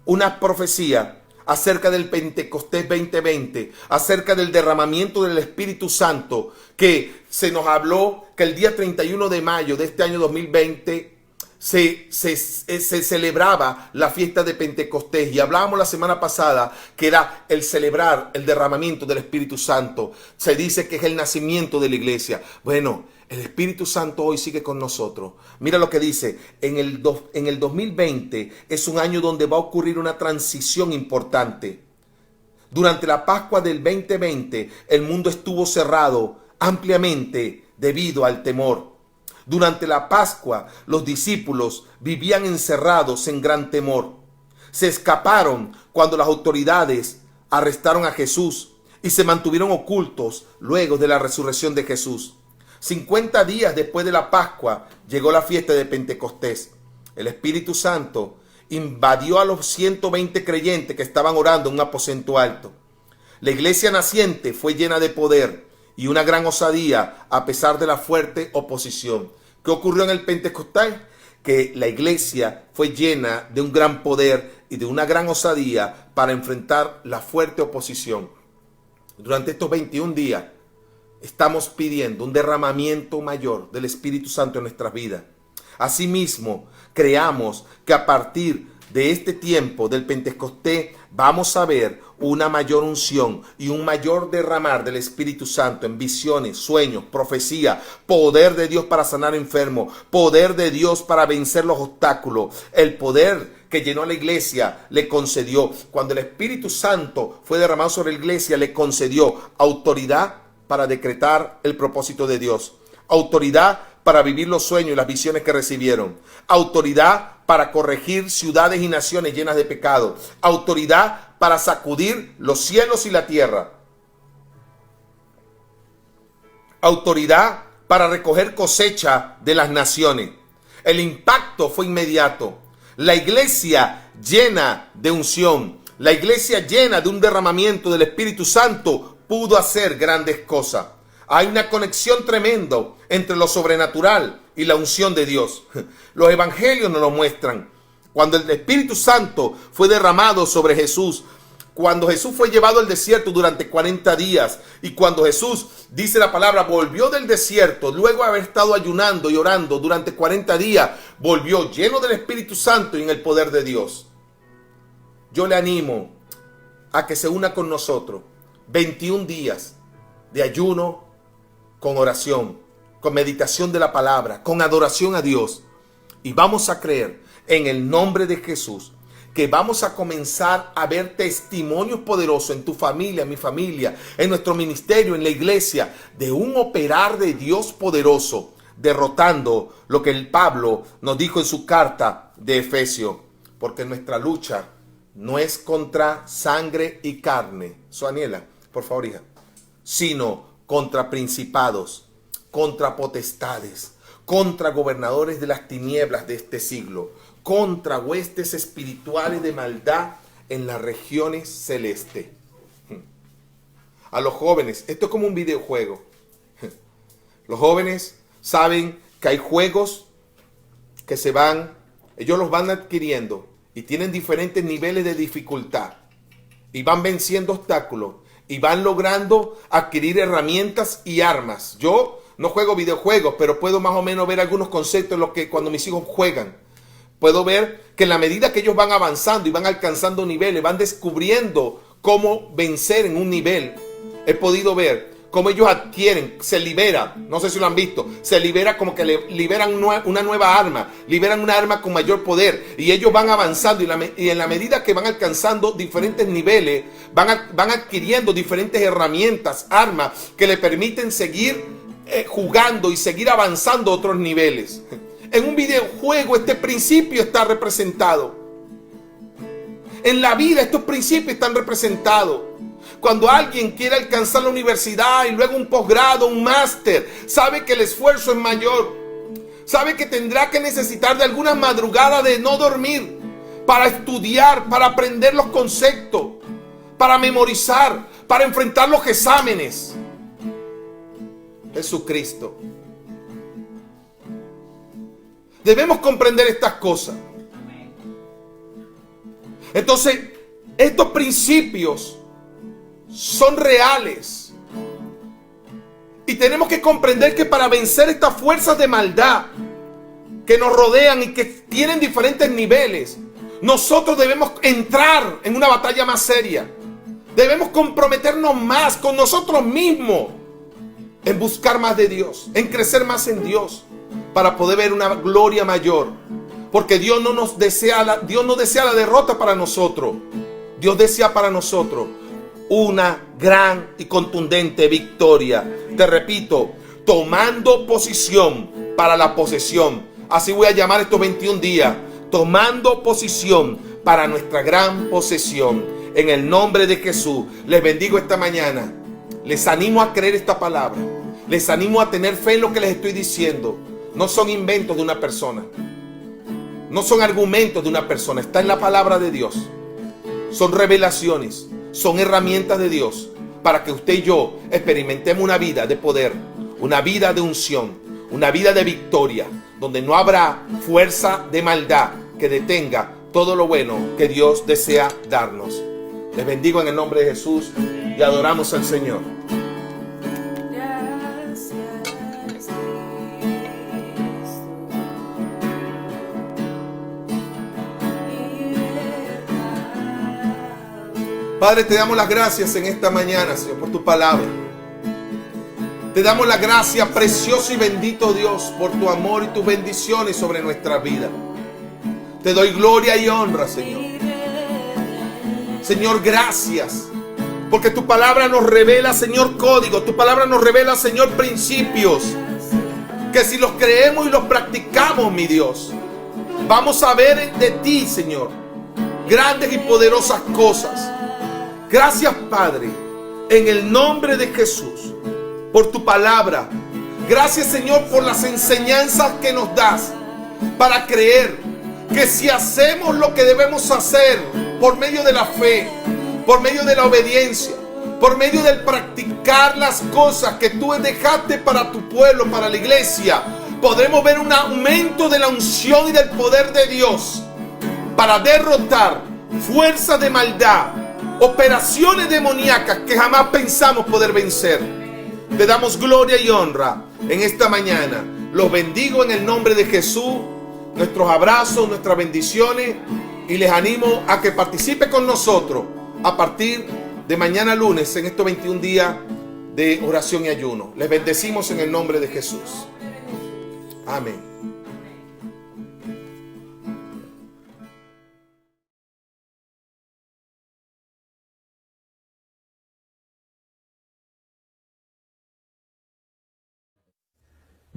una profecía acerca del Pentecostés 2020, acerca del derramamiento del Espíritu Santo, que se nos habló que el día 31 de mayo de este año 2020 se celebraba la fiesta de Pentecostés, y hablábamos la semana pasada que era el celebrar el derramamiento del Espíritu Santo. Se dice que es el nacimiento de la iglesia. Bueno, el Espíritu Santo hoy sigue con nosotros. Mira lo que dice, en el 2020 es un año donde va a ocurrir una transición importante. Durante la Pascua del 2020, el mundo estuvo cerrado ampliamente debido al temor. Durante la Pascua, los discípulos vivían encerrados en gran temor. Se escaparon cuando las autoridades arrestaron a Jesús y se mantuvieron ocultos luego de la resurrección de Jesús. 50 días después de la Pascua llegó la fiesta de Pentecostés. el Espíritu Santo invadió a los 120 creyentes que estaban orando en un aposento alto. La iglesia naciente fue llena de poder y una gran osadía a pesar de la fuerte oposición. ¿Qué ocurrió en el Pentecostés? Que la iglesia fue llena de un gran poder y de una gran osadía para enfrentar la fuerte oposición. Durante estos 21 días estamos pidiendo un derramamiento mayor del Espíritu Santo en nuestras vidas. Asimismo, creamos que a partir de este tiempo del Pentecostés vamos a ver una mayor unción y un mayor derramar del Espíritu Santo en visiones, sueños, profecía, poder de Dios para sanar enfermos, poder de Dios para vencer los obstáculos. El poder que llenó a la iglesia le concedió, cuando el Espíritu Santo fue derramado sobre la iglesia, le concedió autoridad para decretar el propósito de Dios, autoridad para vivir los sueños y las visiones que recibieron, autoridad para corregir ciudades y naciones llenas de pecado, autoridad para sacudir los cielos y la tierra, autoridad para recoger cosecha de las naciones. El impacto fue inmediato. La iglesia llena de unción, la iglesia llena de un derramamiento del Espíritu Santo pudo hacer grandes cosas. Hay una conexión tremenda entre lo sobrenatural y la unción de Dios. Los evangelios nos lo muestran. Cuando el Espíritu Santo fue derramado sobre Jesús, cuando Jesús fue llevado al desierto durante 40 días y cuando Jesús, dice la palabra, volvió del desierto, luego de haber estado ayunando y orando durante 40 días, volvió lleno del Espíritu Santo y en el poder de Dios. Yo le animo a que se una con nosotros 21 días de ayuno, con oración, con meditación de la palabra, con adoración a Dios. Y vamos a creer en el nombre de Jesús que vamos a comenzar a ver testimonios poderosos en tu familia, en mi familia, en nuestro ministerio, en la iglesia, de un operar de Dios poderoso, derrotando lo que el Pablo nos dijo en su carta de Efesios. Porque nuestra lucha no es contra sangre y carne, Soaniela, por favor, hija, sino contra principados, contra potestades, contra gobernadores de las tinieblas de este siglo, contra huestes espirituales de maldad en las regiones celestes. A los jóvenes, esto es como un videojuego. Los jóvenes saben que hay juegos que ellos los van adquiriendo y tienen diferentes niveles de dificultad y van venciendo obstáculos y van logrando adquirir herramientas y armas. Yo no juego videojuegos, pero puedo más o menos ver algunos conceptos en los que cuando mis hijos juegan. Puedo ver que en la medida que ellos van avanzando y van alcanzando niveles, van descubriendo cómo vencer en un nivel. He podido ver cómo ellos adquieren, se libera, no sé si lo han visto, se libera como que liberan una nueva arma, liberan una arma con mayor poder y ellos van avanzando y en la medida que van alcanzando diferentes niveles, van adquiriendo diferentes herramientas, armas que le permiten seguir jugando y seguir avanzando a otros niveles. En un videojuego este principio está representado. En la vida estos principios están representados. Cuando alguien quiere alcanzar la universidad y luego un posgrado, un máster, sabe que el esfuerzo es mayor. Sabe que tendrá que necesitar de algunas madrugadas de no dormir para estudiar, para aprender los conceptos, para memorizar, para enfrentar los exámenes. Jesucristo. Debemos comprender estas cosas. Entonces, estos principios son reales. Y tenemos que comprender que para vencer estas fuerzas de maldad que nos rodean y que tienen diferentes niveles, nosotros debemos entrar en una batalla más seria. Debemos comprometernos más con nosotros mismos en buscar más de Dios, en crecer más en Dios, para poder ver una gloria mayor. Porque Dios no desea la derrota para nosotros. Dios desea para nosotros una gran y contundente victoria. Te repito, tomando posición para la posesión. Así voy a llamar estos 21 días. Tomando posición para nuestra gran posesión. En el nombre de Jesús, les bendigo esta mañana. Les animo a creer esta palabra. Les animo a tener fe en lo que les estoy diciendo. No son inventos de una persona. No son argumentos de una persona, está en la palabra de Dios. Son revelaciones, son herramientas de Dios para que usted y yo experimentemos una vida de poder, una vida de unción, una vida de victoria, donde no habrá fuerza de maldad que detenga todo lo bueno que Dios desea darnos. Les bendigo en el nombre de Jesús y adoramos al Señor. Padre, te damos las gracias en esta mañana, Señor, por tu palabra. Te damos las gracias, precioso y bendito Dios, por tu amor y tus bendiciones sobre nuestra vida. Te doy gloria y honra, Señor. Señor, gracias, porque tu palabra nos revela, Señor, código. Tu palabra nos revela, Señor, principios, que si los creemos y los practicamos, mi Dios, vamos a ver de ti, Señor, grandes y poderosas cosas. Gracias, Padre, en el nombre de Jesús, por tu palabra. Gracias, Señor, por las enseñanzas que nos das para creer que si hacemos lo que debemos hacer por medio de la fe, por medio de la obediencia, por medio del practicar las cosas que tú dejaste para tu pueblo, para la iglesia, podremos ver un aumento de la unción y del poder de Dios para derrotar fuerzas de maldad, operaciones demoníacas que jamás pensamos poder vencer. Te damos gloria y honra en esta mañana. Los bendigo en el nombre de Jesús. Nuestros abrazos, nuestras bendiciones, y les animo a que participe con nosotros a partir de mañana lunes en estos 21 días de oración y ayuno. Les bendecimos en el nombre de Jesús. Amén.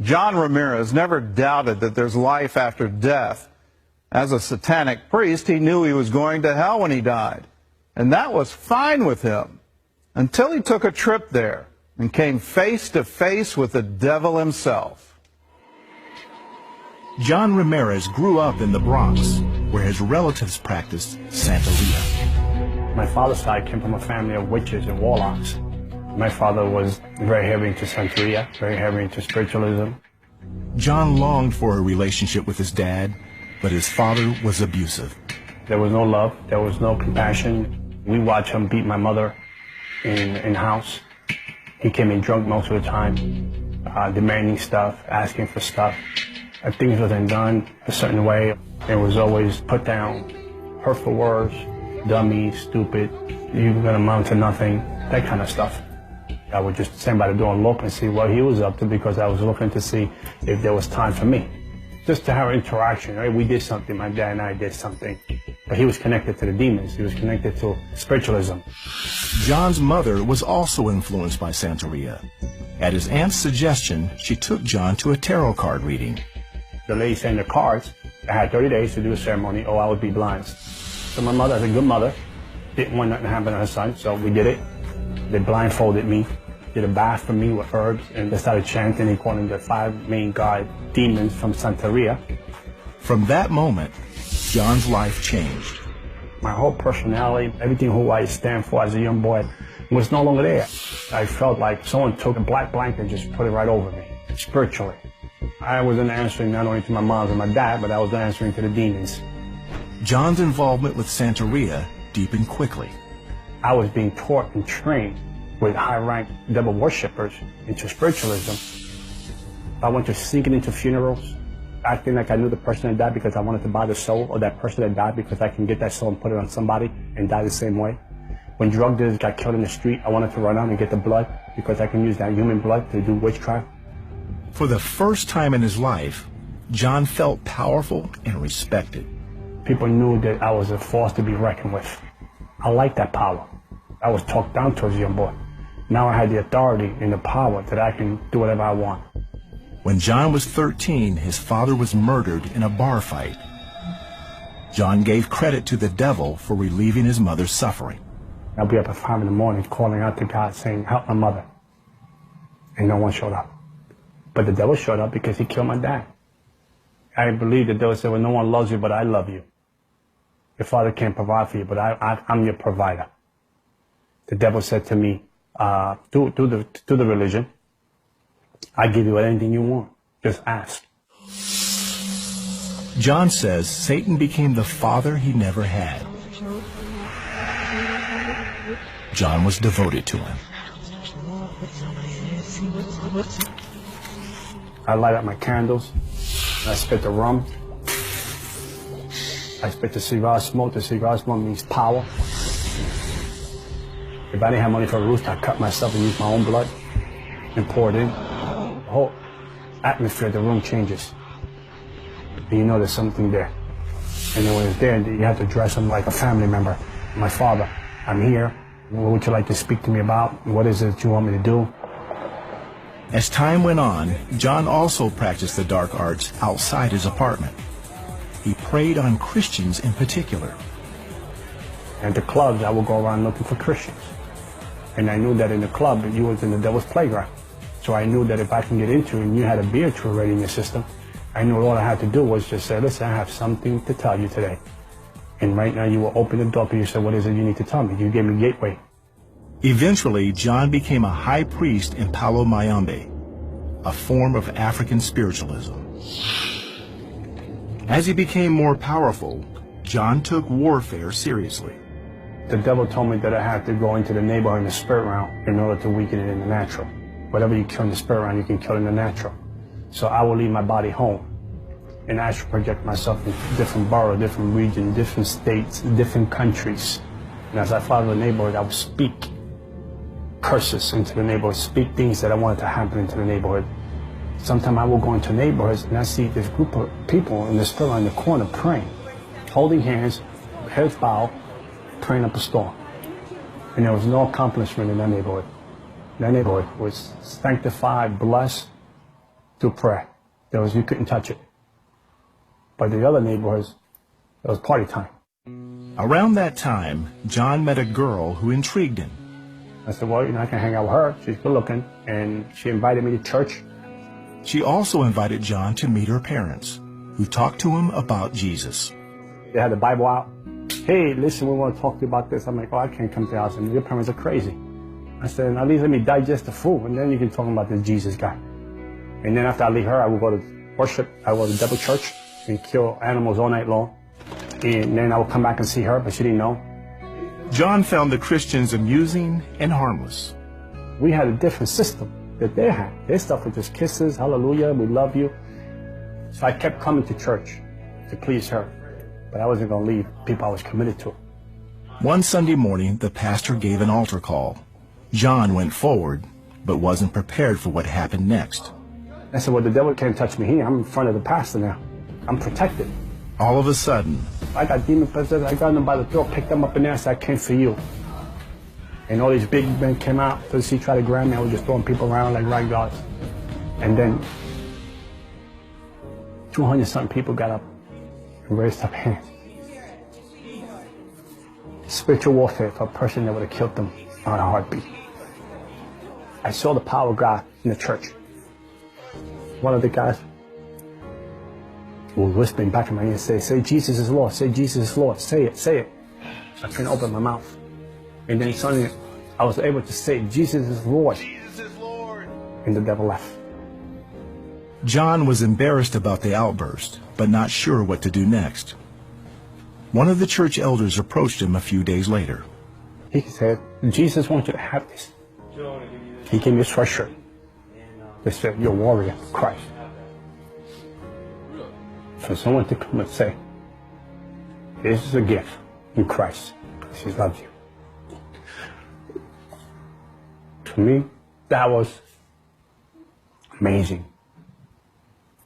John Ramirez never doubted that there's life after death. As a satanic priest, he knew he was going to hell when he died. And that was fine with him until he took a trip there and came face to face with the devil himself. John Ramirez grew up in the Bronx, where his relatives practiced Santeria. My father's side came from a family of witches and warlocks. My father was very heavy into Santeria, very heavy into spiritualism. John longed for a relationship with his dad, but his father was abusive. There was no love, there was no compassion. We watched him beat my mother in house. He came in drunk most of the time, demanding stuff, asking for stuff. If things wasn't done a certain way, it was always put down, hurtful words, dummy, stupid, you're gonna amount to nothing, that kind of stuff. I would just stand by the door and look and see what he was up to, because I was looking to see if there was time for me. Just to have interaction, right? We did something, my dad and I did something. But he was connected to the demons. He was connected to spiritualism. John's mother was also influenced by Santeria. At his aunt's suggestion, she took John to a tarot card reading. The lady sent the cards. I had 30 days to do a ceremony, or I would be blind. So my mother, as a good mother, didn't want nothing to happen to her son, so we did it. They blindfolded me, did a bath for me with herbs, and they started chanting and calling the 5 main god demons from Santeria. From that moment, John's life changed. My whole personality, everything who I stand for as a young boy, was no longer there. I felt like someone took a black blanket and just put it right over me, spiritually. I wasn't answering not only to my mom and my dad, but I was answering to the demons. John's involvement with Santeria deepened quickly. I was being taught and trained with high-ranked devil worshippers into spiritualism. I went to sneaking into funerals, acting like I knew the person that died because I wanted to buy the soul of that person that died, because I can get that soul and put it on somebody and die the same way. When drug dealers got killed in the street, I wanted to run out and get the blood because I can use that human blood to do witchcraft. For the first time in his life, John felt powerful and respected. People knew that I was a force to be reckoned with. I liked that power. I was talked down to as a young boy. Now I had the authority and the power that I can do whatever I want. When John was 13, his father was murdered in a bar fight. John gave credit to the devil for relieving his mother's suffering. I'll be up at 5 in the morning calling out to God saying, help my mother. And no one showed up. But the devil showed up because he killed my dad. I believe that they'll say, well, no one loves you, but I love you. Your father can't provide for you, but I'm your provider. The devil said to me, do the religion. I give you anything you want. Just ask. John says Satan became the father he never had. John was devoted to him. I light up my candles. I spit the rum. I spit the cigar smoke. The cigar smoke means power. If I didn't have money for a rooster, I'd cut myself and use my own blood and pour it in. The whole atmosphere of the room changes. And you know there's something there. And then when it's there, you have to dress them like a family member. My father, I'm here. What would you like to speak to me about? What is it that you want me to do? As time went on, John also practiced the dark arts outside his apartment. He preyed on Christians in particular. At the clubs, I would go around looking for Christians. And I knew that in the club, you was in the devil's playground. So I knew that if I can get into it and you had a beer tour already in your system, I knew all I had to do was just say, listen, I have something to tell you today. And right now you will open the door and you say, what is it you need to tell me? You gave me gateway. Eventually, John became a high priest in Palo Mayombe, a form of African spiritualism. As he became more powerful, John took warfare seriously. The devil told me that I had to go into the neighborhood in the spirit realm in order to weaken it in the natural. Whatever you kill in the spirit realm, you can kill in the natural. So I will leave my body home and I should project myself in different boroughs, different regions, different states, different countries. And as I fly to the neighborhood, I would speak curses into the neighborhood, speak things that I wanted to happen into the neighborhood. Sometimes I will go into neighborhoods and I see this group of people in the spirit realm in the corner praying, holding hands, heads bowed, praying up a storm. And there was no accomplishment in that neighborhood. That neighborhood was sanctified, blessed through prayer. You couldn't touch it. But the other neighborhoods, it was party time. Around that time, John met a girl who intrigued him. I said, well, I can hang out with her. She's good looking. And she invited me to church. She also invited John to meet her parents, who talked to him about Jesus. They had the Bible out. Hey, listen, we want to talk to you about this. I'm like, oh, I can't come to the house. And your parents are crazy. I said, at least let me digest the food, and then you can talk about this Jesus guy. And then after I leave her, I will go to worship. I will go to Devil Church and kill animals all night long. And then I will come back and see her, but she didn't know. John found the Christians amusing and harmless. We had a different system that they had. Their stuff was just kisses, hallelujah, we love you. So I kept coming to church to please her. But I wasn't going to leave people I was committed to. One Sunday morning, the pastor gave an altar call. John went forward, but wasn't prepared for what happened next. I said, well, the devil can't touch me here. I'm in front of the pastor now. I'm protected. All of a sudden, I got demon possessed. I got them by the throat, picked them up in there, and said, I came for you. And all these big men came out to see, try to grab me. I was just throwing people around like rag dolls. And then 200-something people got up and raised up hands. Spiritual warfare for a person that would have killed them on a heartbeat. I saw the power of God in the church. One of the guys was whispering back in my ear and say Jesus is Lord, say Jesus is Lord, say it, say it. I couldn't open my mouth. And then suddenly I was able to say Jesus is Lord. Jesus is Lord. And the devil left. John was embarrassed about the outburst, but not sure what to do next. One of the church elders approached him a few days later. He said, Jesus wants you to have this. He gave me a sweatshirt. They said, you're a warrior for Christ. For someone to come and say, this is a gift in Christ. He loves you. To me, that was amazing.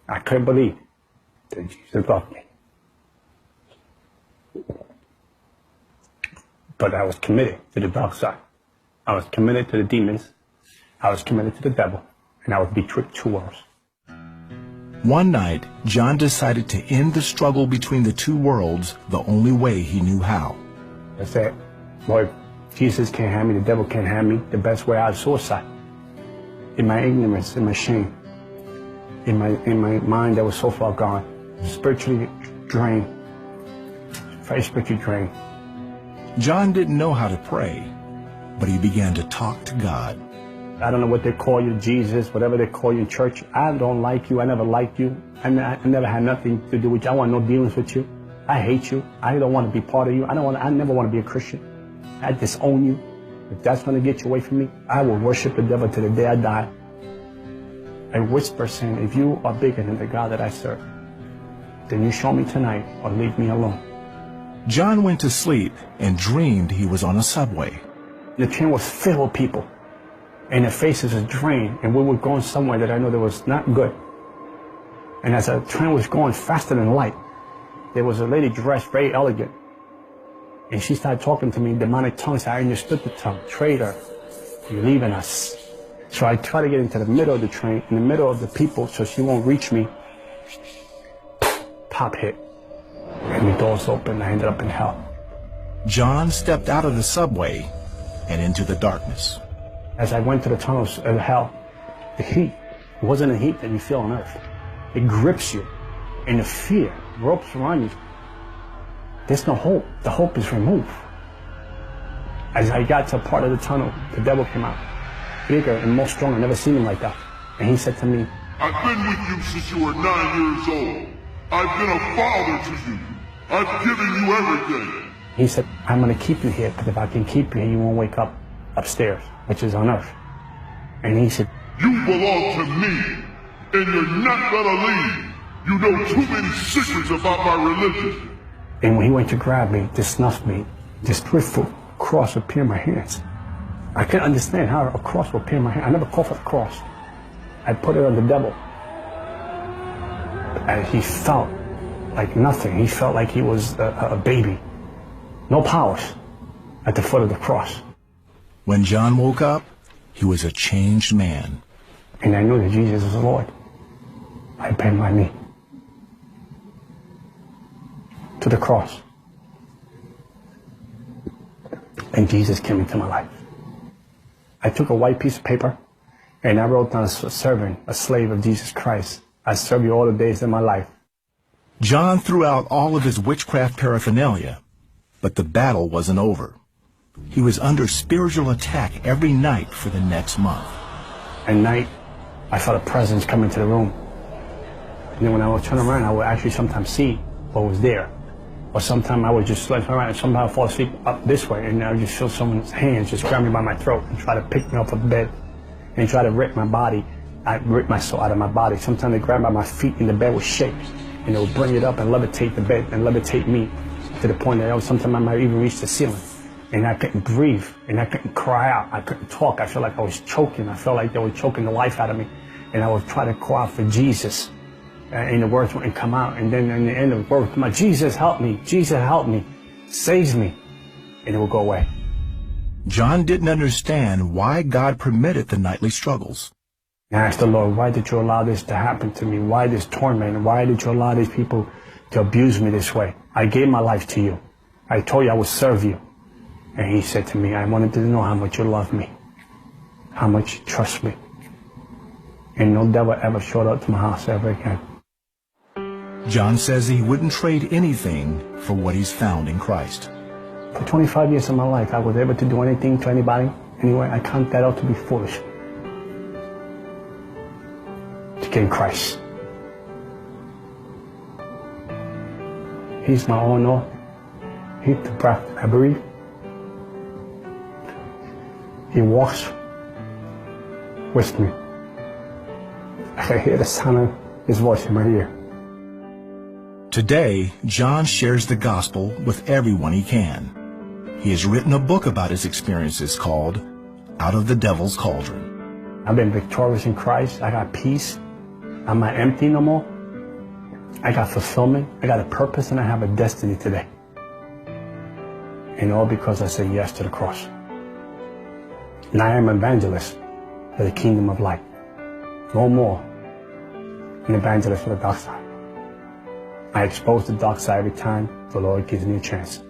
I couldn't believe that Jesus loved me. But I was committed to the dark side. I was committed to the demons. I was committed to the devil. And I was betwixt two worlds. One night, John decided to end the struggle between the two worlds the only way he knew how. I said, Lord, Jesus can't have me, the devil can't have me. The best way out is suicide. In my ignorance, in my shame, in my mind that was so far gone, spiritually drained. Very spiritually drained. John didn't know how to pray, but he began to talk to God. I don't know what they call you, Jesus, whatever they call you in church. I don't like you. I never liked you. I never had nothing to do with you. I want no dealings with you. I hate you. I don't want to be part of you. I never want to be a Christian. I disown you. If that's going to get you away from me, I will worship the devil till the day I die. I whisper saying, if you are bigger than the God that I serve, then you show me tonight or leave me alone. John went to sleep and dreamed he was on a subway. The train was filled with people, and their faces were drained, and we were going somewhere that I know that was not good. And as the train was going faster than light, there was a lady dressed very elegant, and she started talking to me in demonic tongues. I understood the tongue. Traitor, you're leaving us. So I try to get into the middle of the train, in the middle of the people, so she won't reach me. Pop hit. And the doors open. I ended up in hell. John stepped out of the subway and into the darkness. As I went to the tunnels of hell, the heat, it wasn't a heat that you feel on earth. It grips you, and the fear ropes around you. There's no hope. The hope is removed. As I got to a part of the tunnel, the devil came out, bigger and more strong. I've never seen him like that. And he said to me, I've been with you since you were 9 years old. I've been a father to you. I've given you everything. He said, I'm going to keep you here, because if I can keep you here, you won't wake up upstairs, which is on earth. And he said, you belong to me, and you're not going to leave. You know too many secrets about my religion. And when he went to grab me, to snuff me, this dreadful cross would appear in my hands. I couldn't understand how a cross would appear in my hand. I never called for a cross. I put it on the devil. And he felt like nothing. He felt like he was a baby. No powers at the foot of the cross. When John woke up, he was a changed man. And I knew that Jesus was the Lord. I bent my knee to the cross. And Jesus came into my life. I took a white piece of paper and I wrote down, a servant, a slave of Jesus Christ. I serve you all the days of my life. John threw out all of his witchcraft paraphernalia, but the battle wasn't over. He was under spiritual attack every night for the next month. At night, I felt a presence come into the room. And then when I would turn around, I would actually sometimes see what was there. Or sometimes I would just turn around and somehow fall asleep up this way, and I would just feel someone's hands just grab me by my throat and try to pick me off of the bed and try to rip my body. I rip my soul out of my body. Sometimes they grab by my feet and the bed would shake, and they would bring it up and levitate the bed and levitate me to the point that sometimes I might even reach the ceiling. And I couldn't breathe, and I couldn't cry out. I couldn't talk. I felt like I was choking. I felt like they were choking the life out of me. And I would try to cry out for Jesus, and the words wouldn't come out. And then in the end, the words would come out, Jesus, help me. Jesus, help me. Save me. And it would go away. John didn't understand why God permitted the nightly struggles. And I asked the Lord, why did you allow this to happen to me? Why this torment? Why did you allow these people to abuse me this way? I gave my life to you. I told you I would serve you. And he said to me, I wanted to know how much you love me, how much you trust me. And no devil ever showed up to my house ever again. John says he wouldn't trade anything for what he's found in Christ. For 25 years of my life, I was able to do anything to anybody. Anyway, I count that out to be foolish. To gain Christ. He's my all in all. He's the breath I breathe. He walks with me. I can hear the sound of his voice in my ear. Today, John shares the gospel with everyone he can. He has written a book about his experiences called Out of the Devil's Cauldron. I've been victorious in Christ. I got peace. I'm not empty no more. I got fulfillment. I got a purpose, and I have a destiny today. And all because I said yes to the cross. And I am an evangelist for the kingdom of light. No more an evangelist for the dark side. I expose the dark side every time the Lord gives me a chance.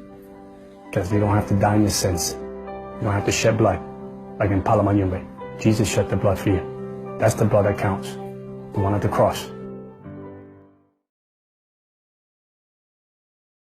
Because you don't have to die in your sins. You don't have to shed blood, like in Palamayumbe. Jesus shed the blood for you. That's the blood that counts. The one at the cross.